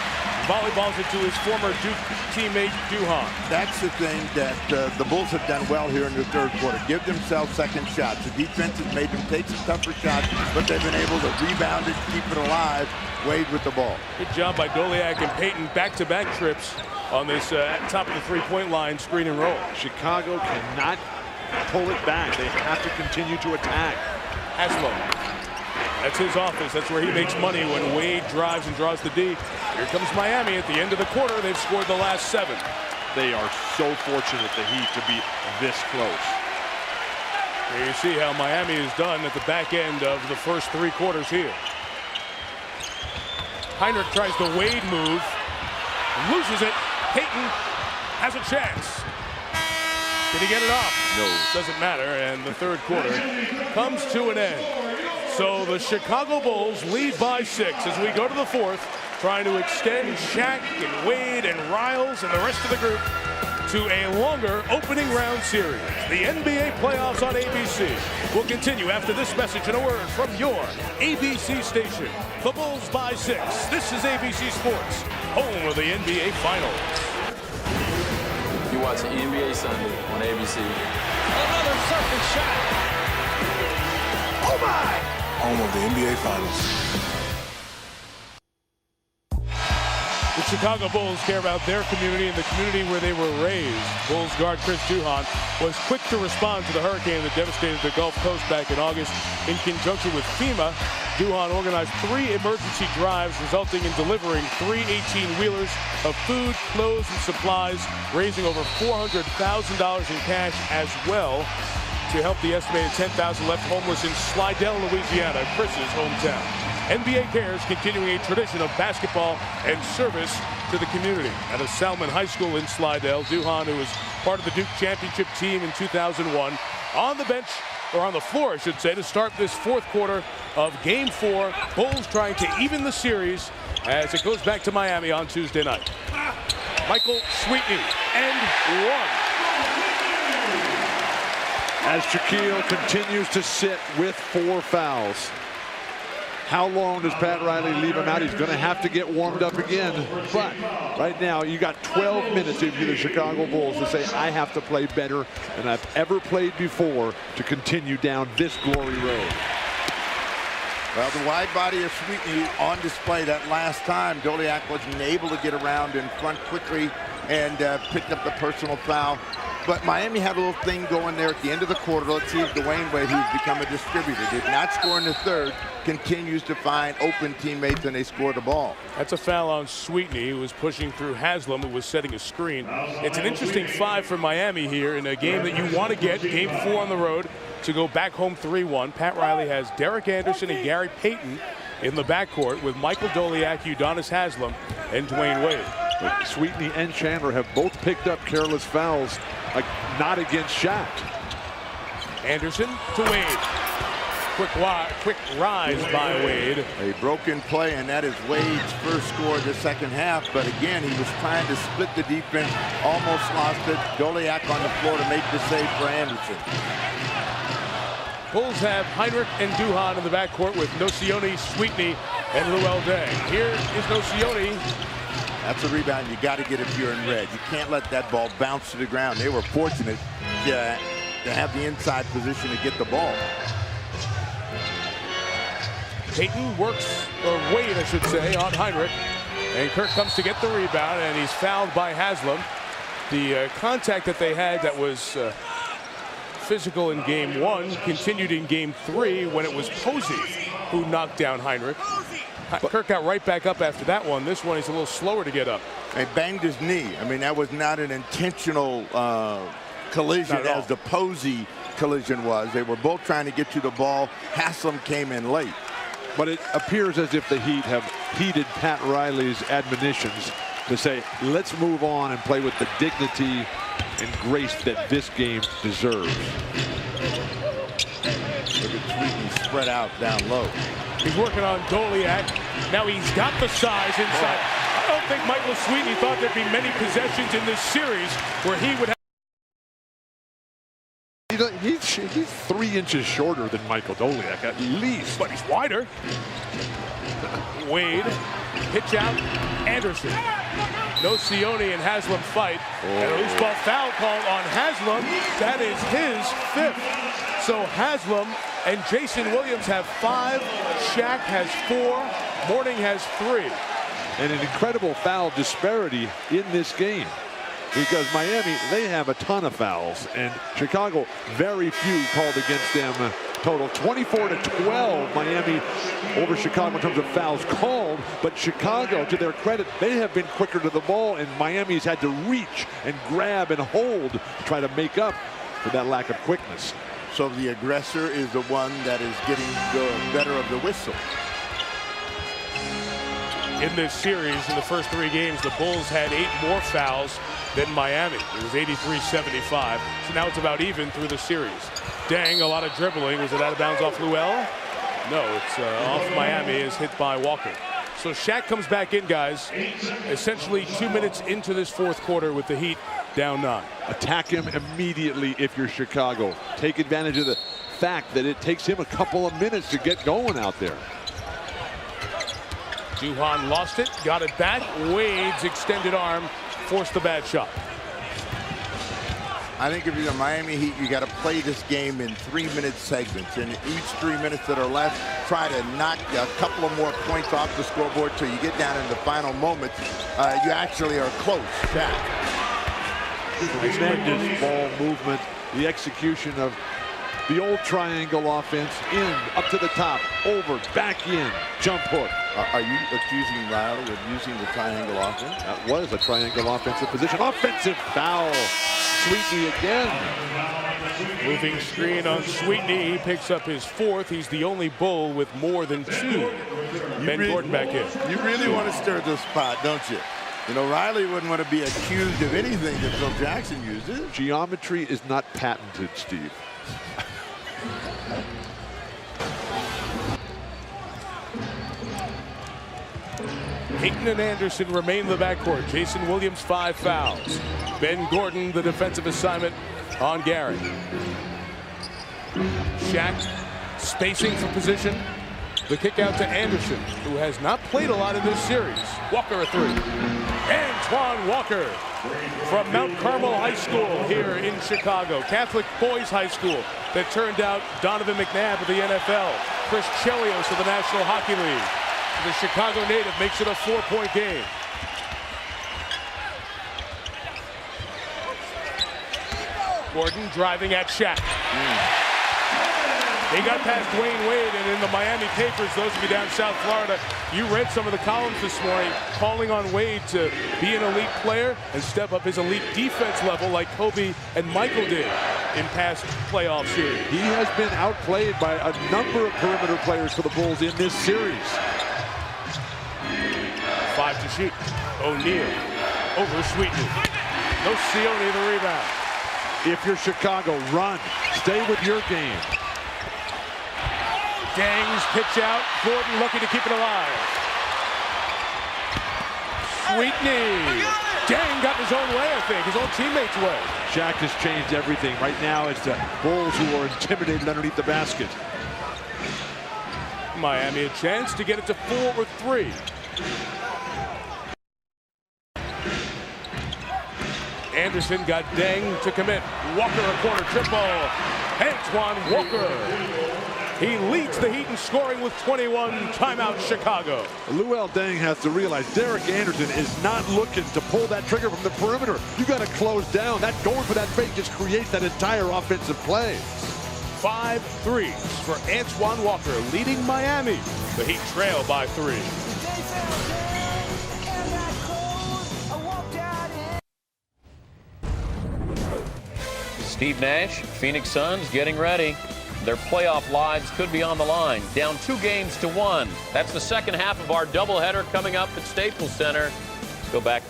volleyballs it to his former Duke teammate, Duhon. That's the thing that the Bulls have done well here in the third quarter. Give themselves second shots. The defense has made them take some tougher shots, but they've been able to rebound it, keep it alive. Wade with the ball. Good job by Doliak and Payton. Back-to-back trips on this top of the three-point line, screen and roll. Chicago cannot pull it back. They have to continue to attack. Haslam. That's his office. That's where he makes money when Wade drives and draws the D. Here comes Miami at the end of the quarter. They've scored the last 7. They are so fortunate, the Heat, to be this close. Here you see how Miami is done at the back end of the first 3 quarters here. Heinrich tries the Wade move, loses it. Payton has a chance. Did he get it off? No. Doesn't matter, and the third quarter comes to an end. So the Chicago Bulls lead by 6 as we go to the fourth, trying to extend Shaq and Wade and Riles and the rest of the group to a longer opening round series. The NBA playoffs on ABC will continue after this message and a word from your ABC station. The Bulls by 6. This is ABC Sports, home of the NBA Finals. You're watching NBA Sunday on ABC. Another circus shot. Oh my! Home of the NBA Finals. The Chicago Bulls care about their community and the community where they were raised. Bulls guard Chris Duhon was quick to respond to the hurricane that devastated the Gulf Coast back in August. In conjunction with FEMA, Duhon organized 3 emergency drives, resulting in delivering 3 18-wheelers of food, clothes, and supplies, raising over $400,000 in cash as well to help the estimated 10,000 left homeless in Slidell, Louisiana, Chris's hometown. NBA Cares continuing a tradition of basketball and service to the community. At a Salmon High School in Slidell, Duhon, who was part of the Duke championship team in 2001, on the bench, or on the floor, I should say, to start this fourth quarter of Game 4. Bulls trying to even the series as it goes back to Miami on Tuesday night. Michael Sweetney, and 1. As Shaquille continues to sit with 4 fouls. How long does Pat Riley leave him out? He's going to have to get warmed up again. But right now, you got 12 minutes if you're the Chicago Bulls to say, I have to play better than I've ever played before to continue down this glory road. Well, the wide body of Sweetney on display that last time. Doliak wasn't able to get around in front quickly and picked up the personal foul. But Miami had a little thing going there at the end of the quarter. Let's see if Dwayne Wade, who's become a distributor, did not score in the third, continues to find open teammates, and they score the ball. That's a foul on Sweetney, who was pushing through Haslam, who was setting a screen. It's an interesting 5 for Miami here in a game that you want to get, game 4 on the road, to go back home 3-1. Pat Riley has Derek Anderson and Gary Payton in the backcourt with Michael Doliak, Udonis Haslam, and Dwayne Wade. Sweetney and Chandler have both picked up careless fouls, like not against Shaq. Anderson to Wade. Quick rise by Wade. A broken play, and that is Wade's first score of the second half. But again, he was trying to split the defense, almost lost it. Doliak on the floor to make the save for Anderson. Bulls have Heinrich and Duhan in the backcourt with Nocioni, Sweetney, and Luol Deng. Here is Nocioni. That's a rebound you got to get if you're in red. You can't let that ball bounce to the ground. They were fortunate to have the inside position to get the ball. Payton works, or Wade, I should say, on Heinrich. And Kirk comes to get the rebound, and he's fouled by Haslam. The contact that they had that was physical in game 1 continued in game 3 when it was Posey who knocked down Heinrich. Kirk got right back up after that one. This one, he's a little slower to get up. And banged his knee. I mean, that was not an intentional collision as the Posey collision was. They were both trying to get to the ball. Haslam came in late. But it appears as if the Heat have heeded Pat Riley's admonitions to say, let's move on and play with the dignity and grace that this game deserves. Look at Sweetney spread out down low. He's working on Doliak. Now he's got the size inside. I don't think Michael Sweetney thought there'd be many possessions in this series where he would have. He's 3 inches shorter than Michael Doliak, at least. But he's wider. Wade, pitch out, Anderson. Nocioni and Haslam fight. And a loose ball foul called on Haslam. That is his 5th. So Haslam and Jason Williams have 5. Shaq has 4. Mourning has 3. And an incredible foul disparity in this game, because Miami, they have a ton of fouls, and Chicago, very few called against them. Total 24-12 Miami over Chicago in terms of fouls called, but Chicago, to their credit, they have been quicker to the ball, and Miami's had to reach and grab and hold to try to make up for that lack of quickness. So the aggressor is the one that is getting the better of the whistle. In this series, in the first 3 games, the Bulls had 8 more fouls than Miami. It was 83-75. So now it's about even through the series. Deng, a lot of dribbling. Was it out of bounds off Luol? No, it's off Miami. Is hit by Walker. So Shaq comes back in, guys. Essentially 2 minutes into this 4th quarter with the Heat down 9. Attack him immediately if you're Chicago. Take advantage of the fact that it takes him a couple of minutes to get going out there. Duhan lost it, got it back. Wade's extended arm forced the bad shot. I think if you're the Miami Heat, you got to play this game in 3-minute segments. And each 3 minutes that are left, try to knock a couple of more points off the scoreboard till you get down in the final moments. You actually are close. Shaq. Tremendous ball movement, the execution of the old triangle offense, in, up to the top, over, back in, jump hook. Are you accusing Riley of using the triangle offense? That was a triangle offensive position. Offensive foul. Sweetney again. Moving screen on Sweetney. He picks up his 4th. He's the only Bull with more than 2. Ben Gordon back in. You really want to stir this pot, don't you? You know, Riley wouldn't want to be accused of anything that Phil Jackson uses. Geometry is not patented, Steve. Hayton and Anderson remain in the backcourt. Jason Williams, 5 fouls. Ben Gordon, the defensive assignment on Garrett. Shaq spacing for position. The kick out to Anderson, who has not played a lot in this series. Walker a 3. Antoine Walker from Mount Carmel High School here in Chicago. Catholic Boys High School that turned out Donovan McNabb of the NFL. Chris Chelios of the National Hockey League. The Chicago native makes it a 4-point game. Gordon driving at Shaq. He got past Dwayne Wade, and in the Miami papers, those of you down South Florida, you read some of the columns this morning calling on Wade to be an elite player and step up his elite defense level like Kobe and Michael did in past playoff series. He has been outplayed by a number of perimeter players for the Bulls in this series. 5 to shoot. O'Neal over Sweetney. No Sione the rebound. If you're Chicago, run. Stay with your game. Dang's pitch out. Gordon lucky to keep it alive. Sweetney. Dang got his own way, I think. His own teammates' way. Shaq has changed everything. Right now, it's the Bulls who are intimidated underneath the basket. Miami a chance to get it to 4 or 3. Anderson got Dang to commit. Walker a corner triple. Antoine Walker. He leads the Heat in scoring with 21. Timeout Chicago. Luol Deng has to realize Derek Anderson is not looking to pull that trigger from the perimeter. You got to close down. That going for that fake just creates that entire offensive play. 5 threes for Antoine Walker, leading Miami. The Heat trail by 3. Steve Nash, Phoenix Suns getting ready. Their playoff lives could be on the line. Down 2 games to 1. That's the second half of our doubleheader coming up at Staples Center. Let's go back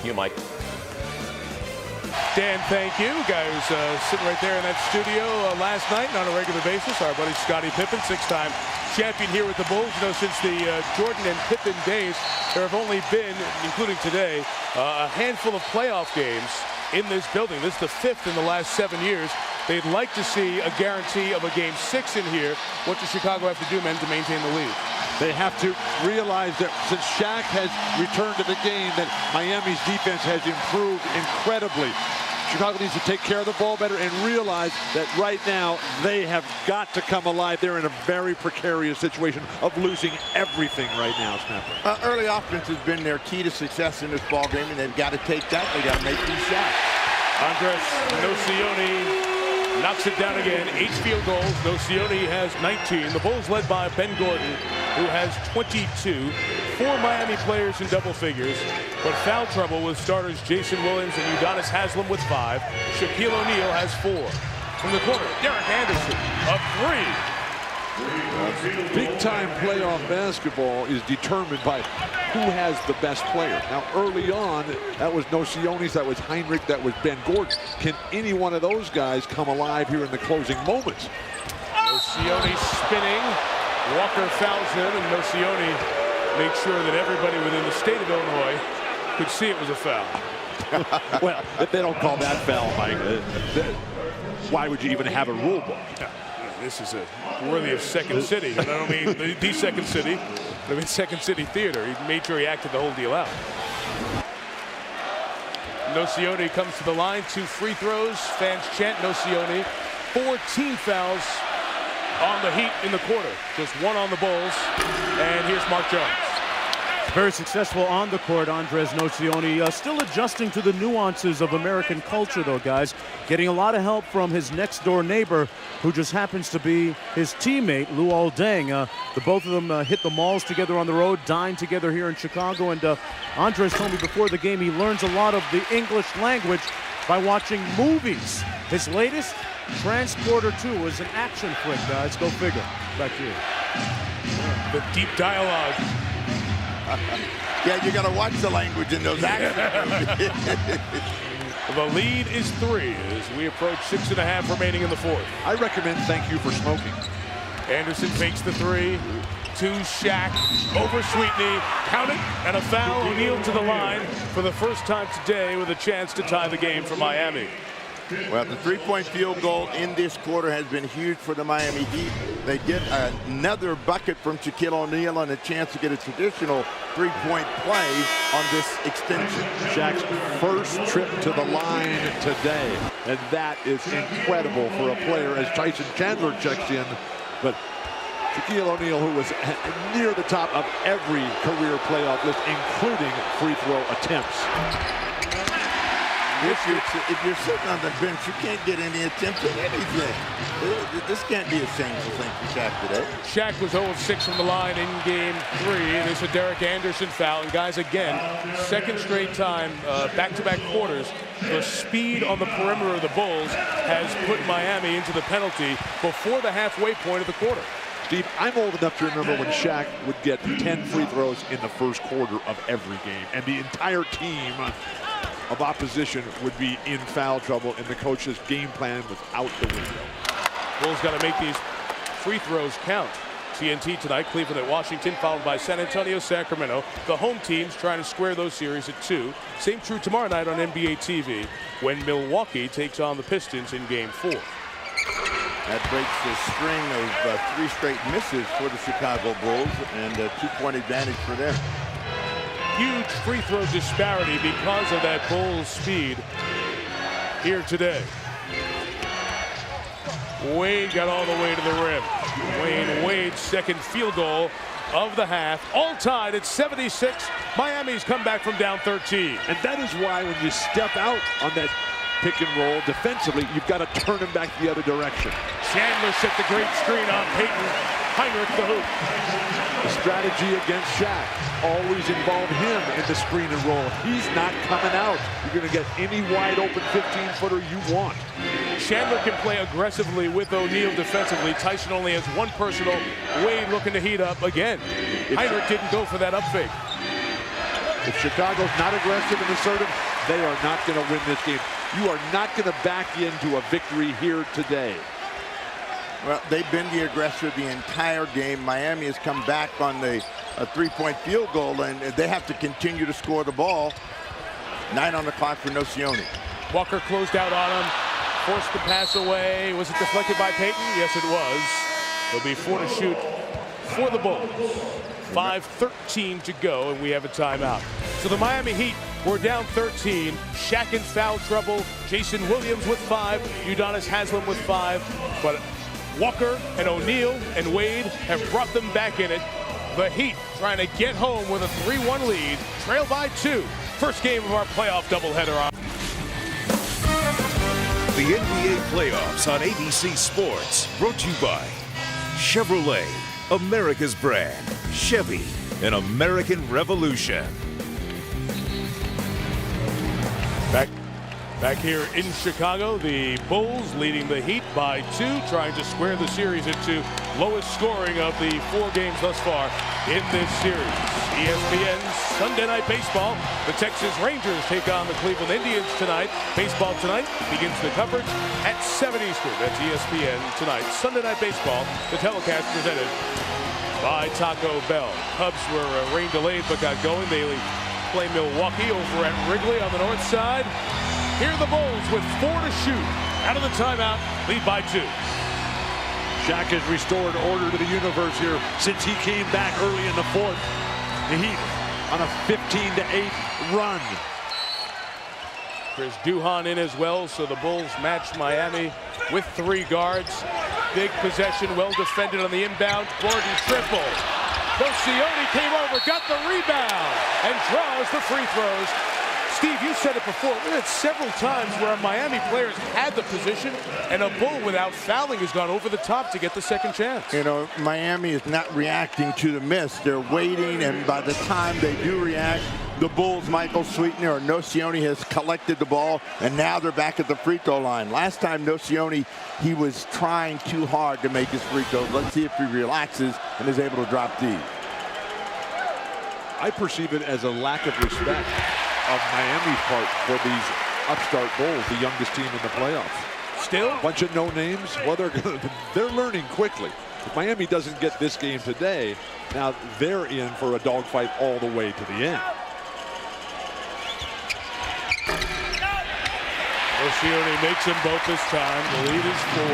to you, Mike. Dan, thank you. Guy who's sitting right there in that studio last night and on a regular basis. Our buddy Scottie Pippen, 6-time champion here with the Bulls. You know, since the Jordan and Pippen days, there have only been, including today, a handful of playoff games in this building. This is the 5th in the last 7 years. They'd like to see a guarantee of a Game 6 in here. What does Chicago have to do, men, to maintain the lead? They have to realize that since Shaq has returned to the game, that Miami's defense has improved incredibly. Chicago needs to take care of the ball better and realize that right now they have got to come alive. They're in a very precarious situation of losing everything right now, Snapper. Early offense has been their key to success in this ball game, and they've got to take that. They got to make these shots. Andres Nocioni knocks it down again. 8 field goals. Nocioni has 19. The Bulls led by Ben Gordon, who has 22. 4 Miami players in double figures, but foul trouble with starters Jason Williams and Udonis Haslem with 5. Shaquille O'Neal has 4. From the corner, Derek Anderson, a 3. Big-time playoff basketball is determined by who has the best player. Now, early on, that was Nocioni, that was Heinrich, that was Ben Gordon. Can any one of those guys come alive here in the closing moments? Nocioni spinning. Walker fouls him, and Nocioni made sure that everybody within the state of Illinois could see it was a foul. Well, if they don't call that foul, Mike, why would you even have a rule book? This is worthy of Second City. And I don't mean the Second City. I mean Second City Theater. He made sure he acted the whole deal out. Nocioni comes to the line. 2 free throws. Fans chant Nocioni. 14 fouls on the Heat in the quarter. Just 1 on the Bulls. And here's Mark Jones. Very successful on the court, Andres Nocioni. Still adjusting to the nuances of American culture, though, guys. Getting a lot of help from his next-door neighbor, who just happens to be his teammate, Luol Deng. The both of them hit the malls together on the road, dined together here in Chicago. And Andres told me before the game he learns a lot of the English language by watching movies. His latest, Transporter 2, is an action flick, guys. Go figure. Back to you. The deep dialogue. Yeah, you got to watch the language in those action movies. The lead is 3 as we approach 6.5 remaining in the 4th. I recommend Thank You for Smoking. Anderson fakes the 3. to Shaq over Sweetney. Count it, and a foul. O'Neal to the line for the first time today with a chance to tie the game for Miami. Well, the three-point field goal in this quarter has been huge for the Miami Heat. They get another bucket from Shaquille O'Neal and a chance to get a traditional three-point play on this extension. Shaq's first trip to the line today, and that is incredible for a player as Tyson Chandler checks in. But Shaquille O'Neal, who was near the top of every career playoff list, including free throw attempts. If you're sitting on the bench, you can't get any attempts at anything. This can't be a shameful thing for Shaq today. Shaq was 0 of 6 from the line in game 3. There's a Derek Anderson foul. And guys, again, second straight time, back-to-back quarters, the speed on the perimeter of the Bulls has put Miami into the penalty before the halfway point of the quarter. Steve, I'm old enough to remember when Shaq would get 10 free throws in the first quarter of every game, and the entire team of opposition would be in foul trouble, and the coach's game plan was out the window. Bulls got to make these free throws count. TNT tonight, Cleveland at Washington, followed by San Antonio, Sacramento. The home teams trying to square those series at 2. Same true tomorrow night on NBA TV when Milwaukee takes on the Pistons in game 4. That breaks the string of 3 straight misses for the Chicago Bulls, and a 2-point advantage for them. Huge free throw disparity because of that Bulls speed here today. Wade got all the way to the rim. Wade's second field goal of the half. All tied at 76. Miami's come back from down 13. And that is why when you step out on that pick and roll defensively, you've got to turn him back the other direction. Chandler set the great screen on Peyton. Heinrich the hoop. The strategy against Shaq always involved him in the screen and roll. He's not coming out. You're going to get any wide open 15-footer you want. Chandler can play aggressively with O'Neal defensively. Tyson only has one personal. Wade looking to heat up again. Heinrich didn't go for that up fake. If Chicago's not aggressive and assertive, they are not going to win this game. You are not going to back into a victory here today. Well, they've been the aggressor the entire game. Miami has come back on the three-point field goal, and they have to continue to score the ball. 9 on the clock for Nocioni. Walker closed out on him, forced the pass away. Was it deflected by Peyton? Yes, it was. There'll be 4 to shoot for the Bulls. 5:13 to go, and we have a timeout. So the Miami Heat were down 13. Shaq in foul trouble. Jason Williams with 5. Udonis Haslem with 5. But Walker and O'Neal and Wade have brought them back in it. The Heat trying to get home with a 3-1 lead, trail by 2. First game of our playoff doubleheader. The NBA playoffs on ABC Sports, brought to you by Chevrolet, America's brand, Chevy, an American revolution. Back here in Chicago, the Bulls leading the Heat by 2, trying to square the series at 2. Lowest scoring of the 4 games thus far in this series. ESPN Sunday Night Baseball. The Texas Rangers take on the Cleveland Indians tonight. Baseball tonight begins the coverage at 7 Eastern. That's ESPN tonight. Sunday Night Baseball, the telecast presented by Taco Bell. Cubs were rain delayed but got going. They play Milwaukee over at Wrigley on the north side. Here are the Bulls with 4 to shoot. Out of the timeout, lead by 2. Shaq has restored order to the universe here since he came back early in the 4th. The Heat on a 15-8 run. Chris Duhon in as well, so the Bulls match Miami with 3 guards. Big possession, well defended on the inbound. Gordon triple. Nocioni came over, got the rebound, and draws the free throws. Steve, you said it before. We had several times where Miami players had the position, and a Bull without fouling has gone over the top to get the second chance. You know, Miami is not reacting to the miss. They're waiting, and by the time they do react, the Bulls, Michael Sweetner or Nocioni has collected the ball, and now they're back at the free throw line. Last time Nocioni, he was trying too hard to make his free throws. Let's see if he relaxes and is able to drop these. I perceive it as a lack of respect of Miami's part for these upstart Bulls, the youngest team in the playoffs. Still? Bunch of no names. Well, they're learning quickly. If Miami doesn't get this game today, now they're in for a dogfight all the way to the end. Oceone makes them both this time. The lead is 4.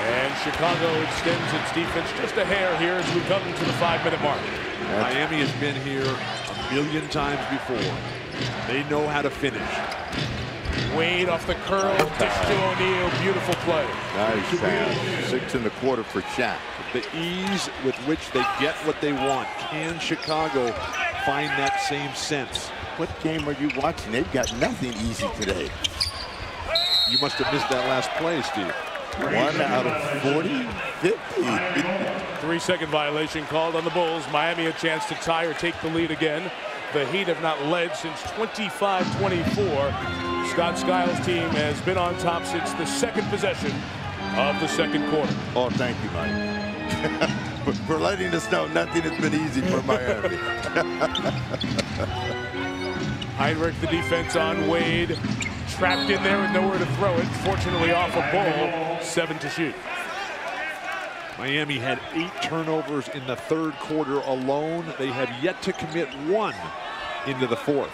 And Chicago extends its defense just a hair here as we come to the 5-minute mark. Miami has been here a million times before. They know how to finish. Wade off the curl, dish to O'Neal, beautiful play. Nice pass. 6 in the quarter for Shaq. The ease with which they get what they want. Can Chicago find that same sense? What game are you watching? They've got nothing easy today. You must have missed that last play, Steve. 1 out of 40, 50. 3-second violation called on the Bulls. Miami a chance to tie or take the lead again. The Heat have not led since 25-24. Scott Skiles' team has been on top since the second possession of the second quarter. Oh, thank you, Mike. For letting us know nothing has been easy for Miami. Heinrich, the defense on Wade. Trapped in there with nowhere to throw it. Fortunately off a ball. 7 to shoot. Miami had 8 turnovers in the third quarter alone. They have yet to commit 1 into the fourth.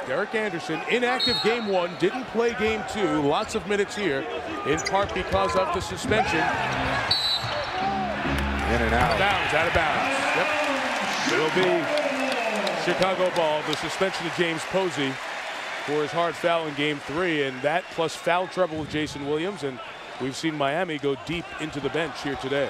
Derek Anderson, inactive game 1, didn't play game 2. Lots of minutes here, in part because of the suspension. In and out. Out of bounds. Yep. It'll be Chicago ball. The suspension of James Posey for his hard foul in game 3, and that plus foul trouble with Jason Williams, and we've seen Miami go deep into the bench here today.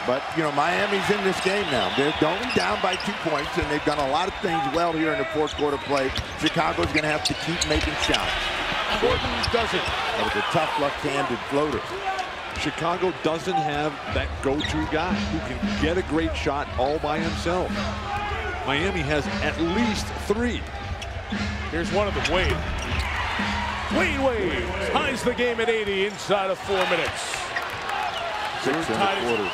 But, you know, Miami's in this game now. They're only down by 2 points, and they've done a lot of things well here in the fourth quarter play. Chicago's going to have to keep making shots. Gordon doesn't. That was a tough left-handed floater. Chicago doesn't have that go-to guy who can get a great shot all by himself. Miami has at least 3. Here's one of them, Wade. Wade ties the game at 80 inside of 4 minutes. 6 in the quarter.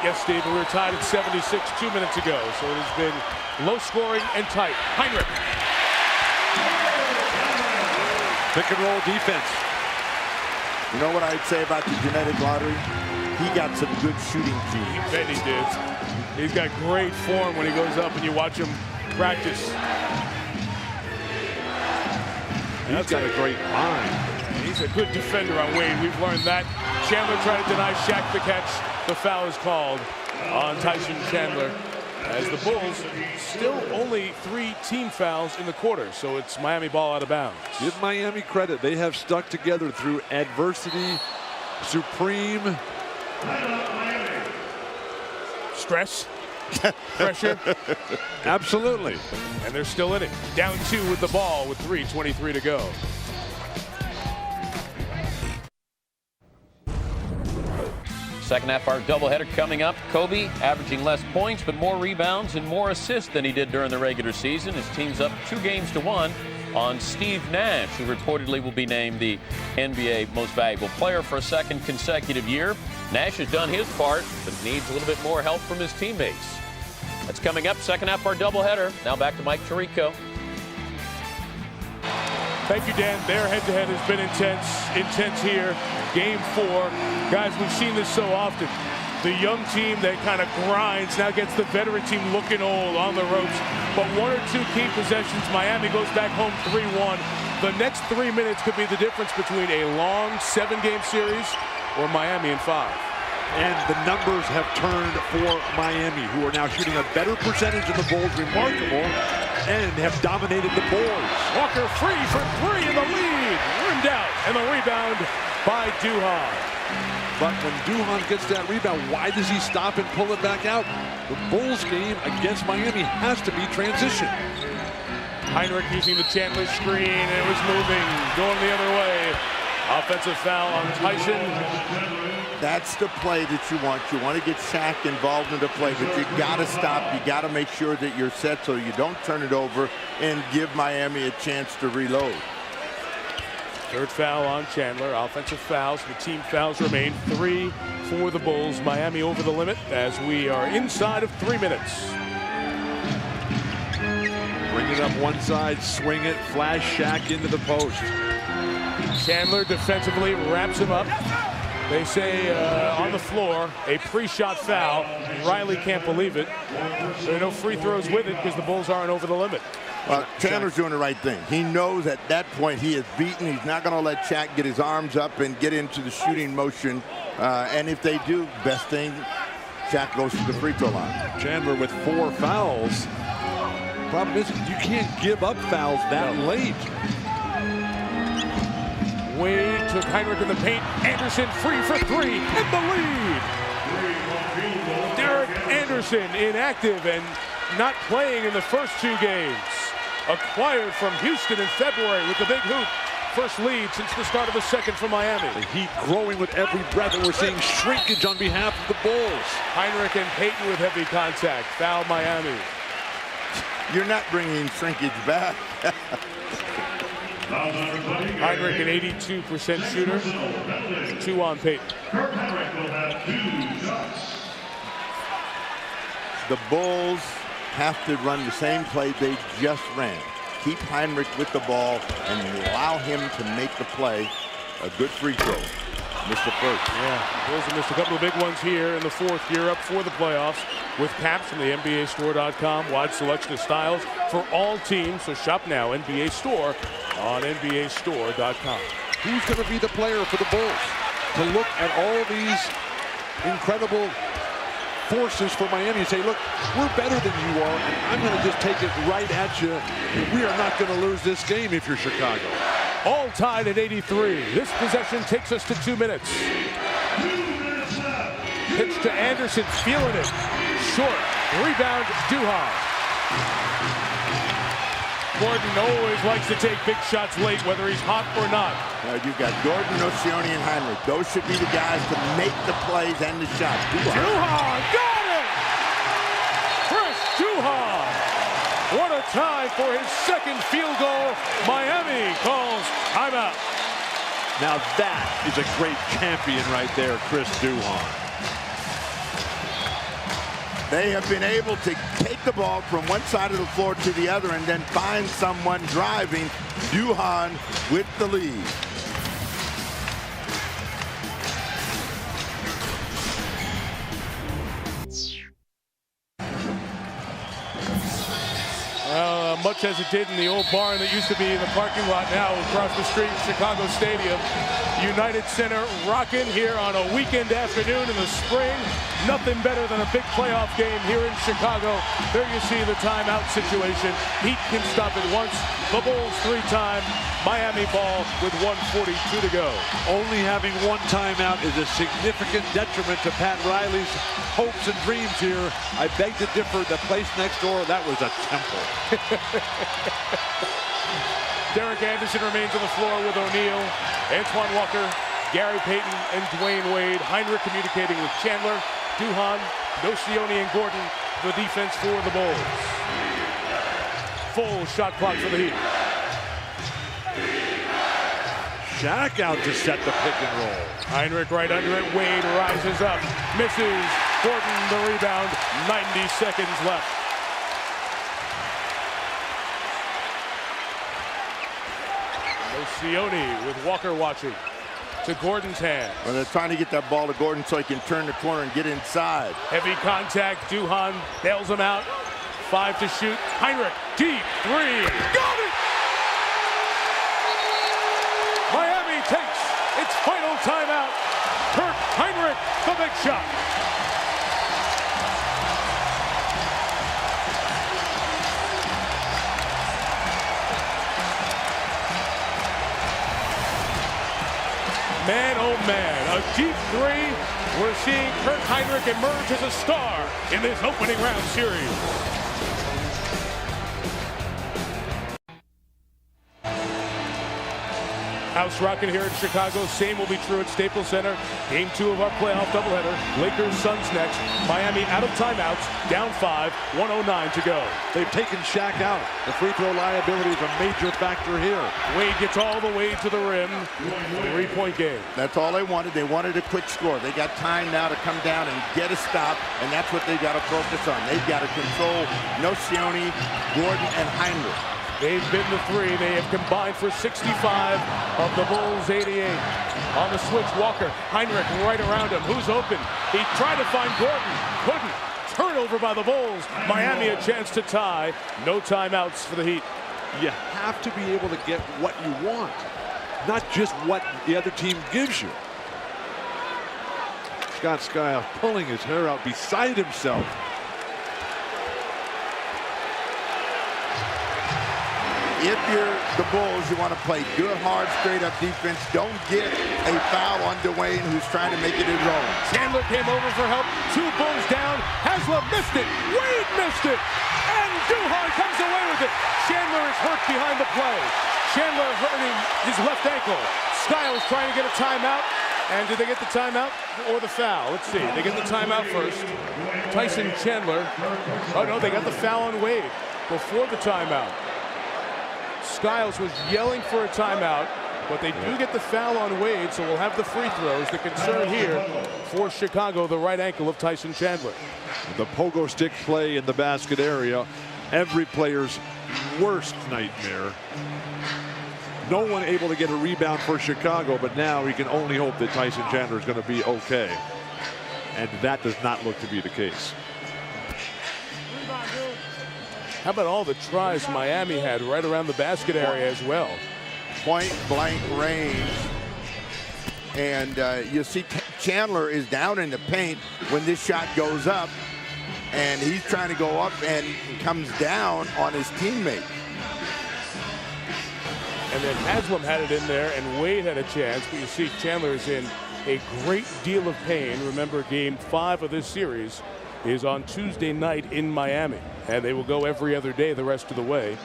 Yes, Steve, we were tied at 76 2 minutes ago, so it has been low scoring and tight. Heinrich. Pick and roll defense. You know what I'd say about the genetic lottery? He got some good shooting genes. You bet he did. He's got great form when he goes up and you watch him practice. He's got a great mind. He's a good defender on Wade. We've learned that. Chandler tried to deny Shaq the catch. The foul is called on Tyson Chandler as the Bulls still only 3 team fouls in the quarter, so it's Miami ball out of bounds. Give Miami credit. They have stuck together through adversity, supreme stress, pressure. Absolutely. And they're still in it. Down 2 with the ball with 3:23 to go. Second half, our doubleheader coming up. Kobe averaging less points, but more rebounds and more assists than he did during the regular season. His team's up 2 games to 1 on Steve Nash, who reportedly will be named the NBA Most Valuable Player for a second consecutive year. Nash has done his part, but needs a little bit more help from his teammates. That's coming up. Second half, our doubleheader. Now back to Mike Tirico. Thank you, Dan. Their head-to-head has been intense here. Game 4. Guys, we've seen this so often. The young team that kind of grinds now gets the veteran team looking old on the ropes. But 1 or 2 key possessions, Miami goes back home 3-1. The next 3 minutes could be the difference between a long 7-game series or Miami in 5. And the numbers have turned for Miami, who are now shooting a better percentage than the Bulls. Remarkable. And have dominated the boards. Walker free for 3 in the lead. Rimmed out, and the rebound by Duhan. But when Duhan gets that rebound, why does he stop and pull it back out? The Bulls game against Miami has to be transition. Heinrich using the Chandler screen, and it was moving, going the other way. Offensive foul on Tyson. That's the play that you want. You want to get Shaq involved in the play, but you got to stop. You got to make sure that you're set so you don't turn it over and give Miami a chance to reload. Third foul on Chandler. Offensive fouls. The team fouls remain 3 for the Bulls. Miami over the limit as we are inside of 3 minutes. Bring it up one side, swing it, flash Shaq into the post. Chandler defensively wraps him up. They say on the floor, a pre-shot foul. Riley can't believe it. There are no free throws with it because the Bulls aren't over the limit. Chandler's doing the right thing. He knows at that point he is beaten. He's not going to let Shaq get his arms up and get into the shooting motion. And if they do, best thing, Shaq goes to the free throw line. Chandler with 4 fouls. Problem is, you can't give up fouls that late. Wade took Heinrich in the paint. Anderson free for 3 in the lead. Derek Anderson inactive and not playing in the first 2 games. Acquired from Houston in February with the big hoop. First lead since the start of the second for Miami. The Heat growing with every breath, and we're seeing shrinkage on behalf of the Bulls. Heinrich and Payton with heavy contact. Foul Miami. You're not bringing shrinkage back. Heinrich an 82% shooter. 2 on Payton. The Bulls have to run the same play they just ran. Keep Heinrich with the ball and allow him to make the play. A good free throw. Missed the first. Yeah, Bulls have missed a couple of big ones here in the fourth. Gear up for the playoffs with caps from the NBAstore.com. Wide selection of styles for all teams. So shop now, NBA Store on NBAstore.com. Who's going to be the player for the Bulls to look at all these incredible forces for Miami and say, look, we're better than you are, and I'm going to just take it right at you. We are not going to lose this game if you're Chicago. All tied at 83. This possession takes us to 2 minutes. Pitch to Anderson, feeling it. Short. Rebound, Duhan. Gordon always likes to take big shots late, whether he's hot or not. You've got Gordon, Nocioni, and Heinrich. Those should be the guys to make the plays and the shots. Duhan got it! Chris Duhan! What a time for his second field goal. Miami calls timeout. Now that is a great champion right there, Chris Duhan. They have been able to take the ball from one side of the floor to the other and then find someone driving. Duhan with the lead. Much as it did in the old barn that used to be in the parking lot now across the street in Chicago Stadium. United Center rocking here on a weekend afternoon in the spring. Nothing better than a big playoff game here in Chicago. There you see the timeout situation. Heat can stop it once. The Bulls 3-time. Miami ball with 1:42 to go. Only having 1 timeout is a significant detriment to Pat Riley's hopes and dreams here. I beg to differ. The place next door, that was a temple. Derek Anderson remains on the floor with O'Neal, Antoine Walker, Gary Payton, and Dwayne Wade. Heinrich communicating with Chandler, Duhan, Nocioni, and Gordon. The defense for the Bulls. Full shot clock for the Heat. Shaq out to set the pick and roll. Heinrich right under it. Wade rises up, misses. Gordon the rebound. 90 seconds left. Nocioni with Walker watching. To Gordon's hands. Well, they're trying to get that ball to Gordon so he can turn the corner and get inside. Heavy contact. Duhan bails him out. 5 to shoot. Heinrich, deep 3. Got it! Miami takes its final timeout. Kirk Heinrich, the big shot. Man, oh man, a deep 3. We're seeing Kirk Heinrich emerge as a star in this opening round series. House rocking here in Chicago. Same will be true at Staples Center. Game 2 of our playoff doubleheader. Lakers, Suns next. Miami out of timeouts. Down 5. 1:09 to go. They've taken Shaq out. The free throw liability is a major factor here. Wade gets all the way to the rim. 3-point game. That's all they wanted. They wanted a quick score. They got time now to come down and get a stop, and that's what they've got to focus on. They've got to control Nocioni, Gordon, and Heinrich. They've been the three. They have combined for 65 of the Bulls' 88. On the switch, Walker, Heinrich right around him. Who's open? He tried to find Gordon. Couldn't. Turnover by the Bulls. Miami a chance to tie. No timeouts for the Heat. You have to be able to get what you want, not just what the other team gives you. Scott Skiles pulling his hair out beside himself. If you're the Bulls, you want to play good, hard, straight-up defense. Don't get a foul on Dwayne, who's trying to make it his own. Chandler came over for help. 2 Bulls down. Haslem missed it. Wade missed it. And Duhan comes away with it. Chandler is hurt behind the play. Chandler hurting his left ankle. Skiles trying to get a timeout. And did they get the timeout or the foul? Let's see. They get the timeout first. Tyson Chandler. Oh, no, they got the foul on Wade before the timeout. Skiles was yelling for a timeout, but they do get the foul on Wade, so we'll have the free throws. The concern here for Chicago, the right ankle of Tyson Chandler. The pogo stick play in the basket area, every player's worst nightmare. No one able to get a rebound for Chicago, but now we can only hope that Tyson Chandler is going to be okay. And that does not look to be the case. How about all the tries Miami had right around the basket area as well? Point blank range. And you see Chandler is down in the paint when this shot goes up. And he's trying to go up and comes down on his teammate. And then Haslem had it in there and Wade had a chance. But you see Chandler is in a great deal of pain. Remember, game 5 of this series is on Tuesday night in Miami. And they will go every other day the rest of the way.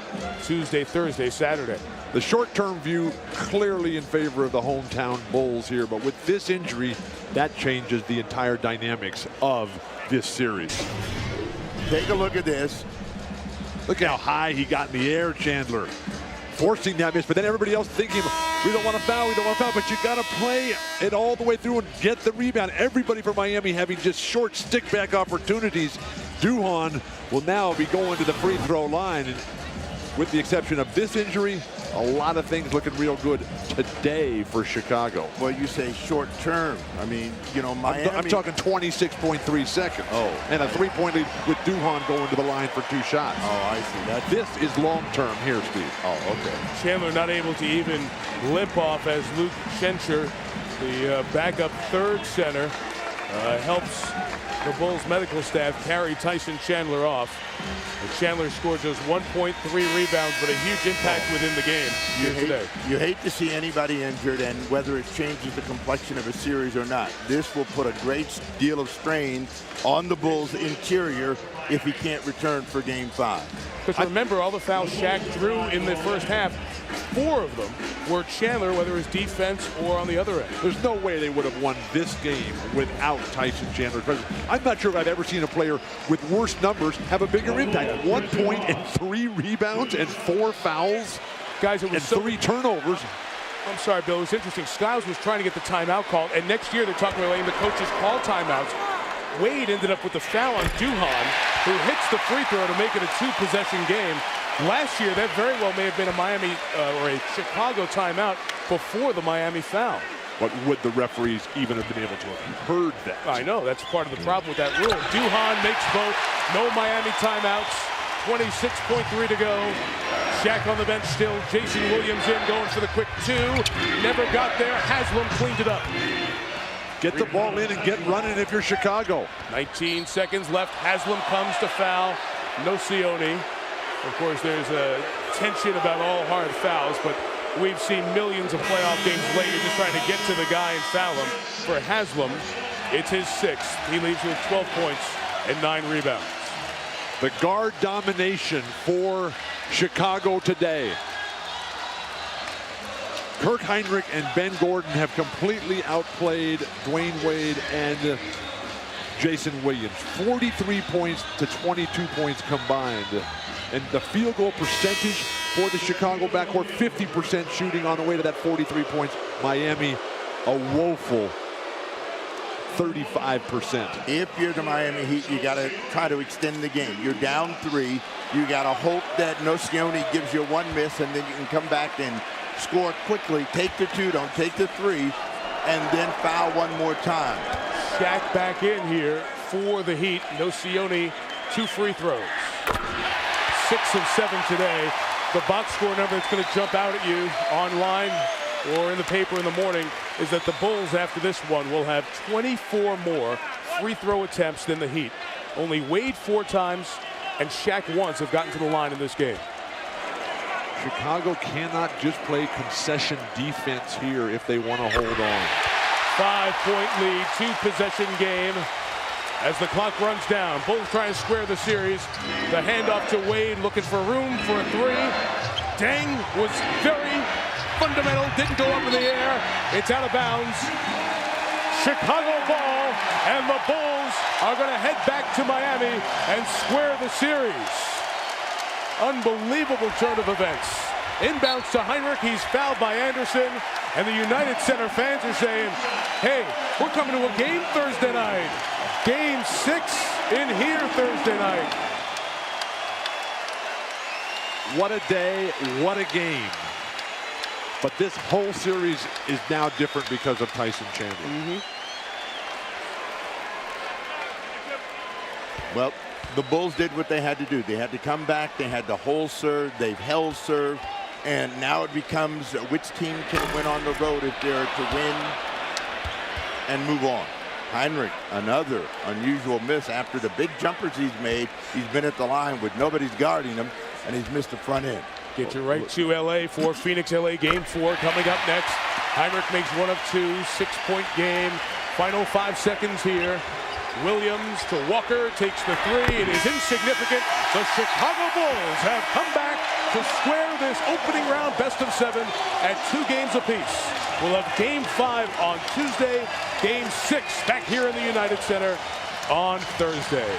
Tuesday, Thursday, Saturday. The short-term view clearly in favor of the hometown Bulls here, but with this injury, that changes the entire dynamics of this series. Take a look at this. Look how high he got in the air, Chandler. Forcing that miss, but then everybody else thinking, we don't want to foul, we don't want to foul, but you got to play it all the way through and get the rebound. Everybody from Miami having just short stick-back opportunities. Duhan will now be going to the free throw line. And with the exception of this injury, a lot of things looking real good today for Chicago. Well, you say short term. I mean, you know, Miami. I'm talking 26.3 seconds. Oh. And a 3-point lead with Duhan going to the line for 2 shots. Oh, I see. This is long term here, Steve. Oh, okay. Chandler not able to even limp off as Luke Schencher, the backup third center, helps the Bulls medical staff carry Tyson Chandler off. And Chandler scored just 1.3 rebounds, but a huge impact within the game today. You hate to see anybody injured, and whether it changes the complexion of a series or not. This will put a great deal of strain on the Bulls' interior if he can't return for game 5. Because remember, all the fouls Shaq drew in the first half, 4 of them were Chandler, whether it was defense or on the other end. There's no way they would have won this game without Tyson Chandler's presence. I'm not sure if I've ever seen a player with worse numbers have a bigger impact. 1 point and 3 rebounds and 4 fouls. Guys, it was and 3 turnovers. I'm sorry, Bill. It was interesting. Skiles was trying to get the timeout called, and next year they're talking about letting the coaches call timeouts. Wade ended up with the foul on Duhan, who hits the free throw to make it a 2-possession game. Last year, that very well may have been a Miami or a Chicago timeout before the Miami foul. But would the referees even have been able to have heard that? I know, that's part of the problem with that rule. Duhan makes both. No Miami timeouts. 26.3 to go. Shaq on the bench still. Jason Williams in, going for the quick 2. Never got there. Haslem cleaned it up. Get the ball in and get running if you're Chicago. 19 seconds left. Haslem comes to foul. No Sione. Of course, there's a tension about all hard fouls, but we've seen millions of playoff games later just trying to get to the guy and foul him. For Haslem, it's his 6th. He leaves with 12 points and 9 rebounds. The guard domination for Chicago today. Kirk Heinrich and Ben Gordon have completely outplayed Dwayne Wade and Jason Williams. 43 points to 22 points combined. And the field goal percentage for the Chicago backcourt, 50% shooting on the way to that 43 points. Miami, a woeful 35%. If you're the Miami Heat, you got to try to extend the game. You're down 3. You got to hope that Nocioni gives you 1 miss, and then you can come back and score quickly. Take the 2, don't take the 3, and then foul 1 more time. Shaq back in here for the Heat. Nocioni, 2 free throws. 6 of 7 today. The box score number that's going to jump out at you online or in the paper in the morning is that the Bulls, after this one, will have 24 more free throw attempts than the Heat. Only Wade 4 times and Shaq once have gotten to the line in this game. Chicago cannot just play concession defense here if they want to hold on. 5-point lead, 2-possession game. As the clock runs down, Bulls try and square the series. The handoff to Wade, looking for room for a 3. Deng was very fundamental, didn't go up in the air. It's out of bounds. Chicago ball, and the Bulls are going to head back to Miami and square the series. Unbelievable turn of events. Inbounds to Heinrich, he's fouled by Anderson, and the United Center fans are saying, hey, we're coming to a game Thursday night. Game 6 in here Thursday night. What a day, what a game. But this whole series is now different because of Tyson Chandler. Well, the Bulls did what they had to do. They had to come back. They had to hold serve. They've held serve. And now it becomes which team can win on the road if they're to win and move on. Heinrich, another unusual miss after the big jumpers he's made. He's been at the line with nobody's guarding him, and he's missed the front end. Get you right to LA for Phoenix LA game 4 coming up next. Heinrich makes 1 of 2, 6-point game. Final 5 seconds here. Williams to Walker, takes the 3. It is insignificant. The Chicago Bulls have come back to square this opening round best of 7 at 2 games apiece. We'll have game 5 on Tuesday, game 6 back here in the United Center on Thursday.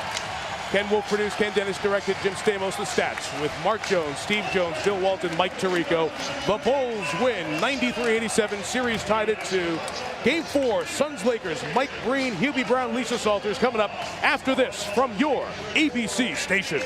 Ken Wolf produced, Ken Dennis directed, Jim Stamos the stats with Mark Jones, Steve Jones, Bill Walton, Mike Tirico. The Bulls win 93-87, series tied at 2. Game 4, Suns-Lakers, Mike Breen, Hubie Brown, Lisa Salters coming up after this from your ABC station.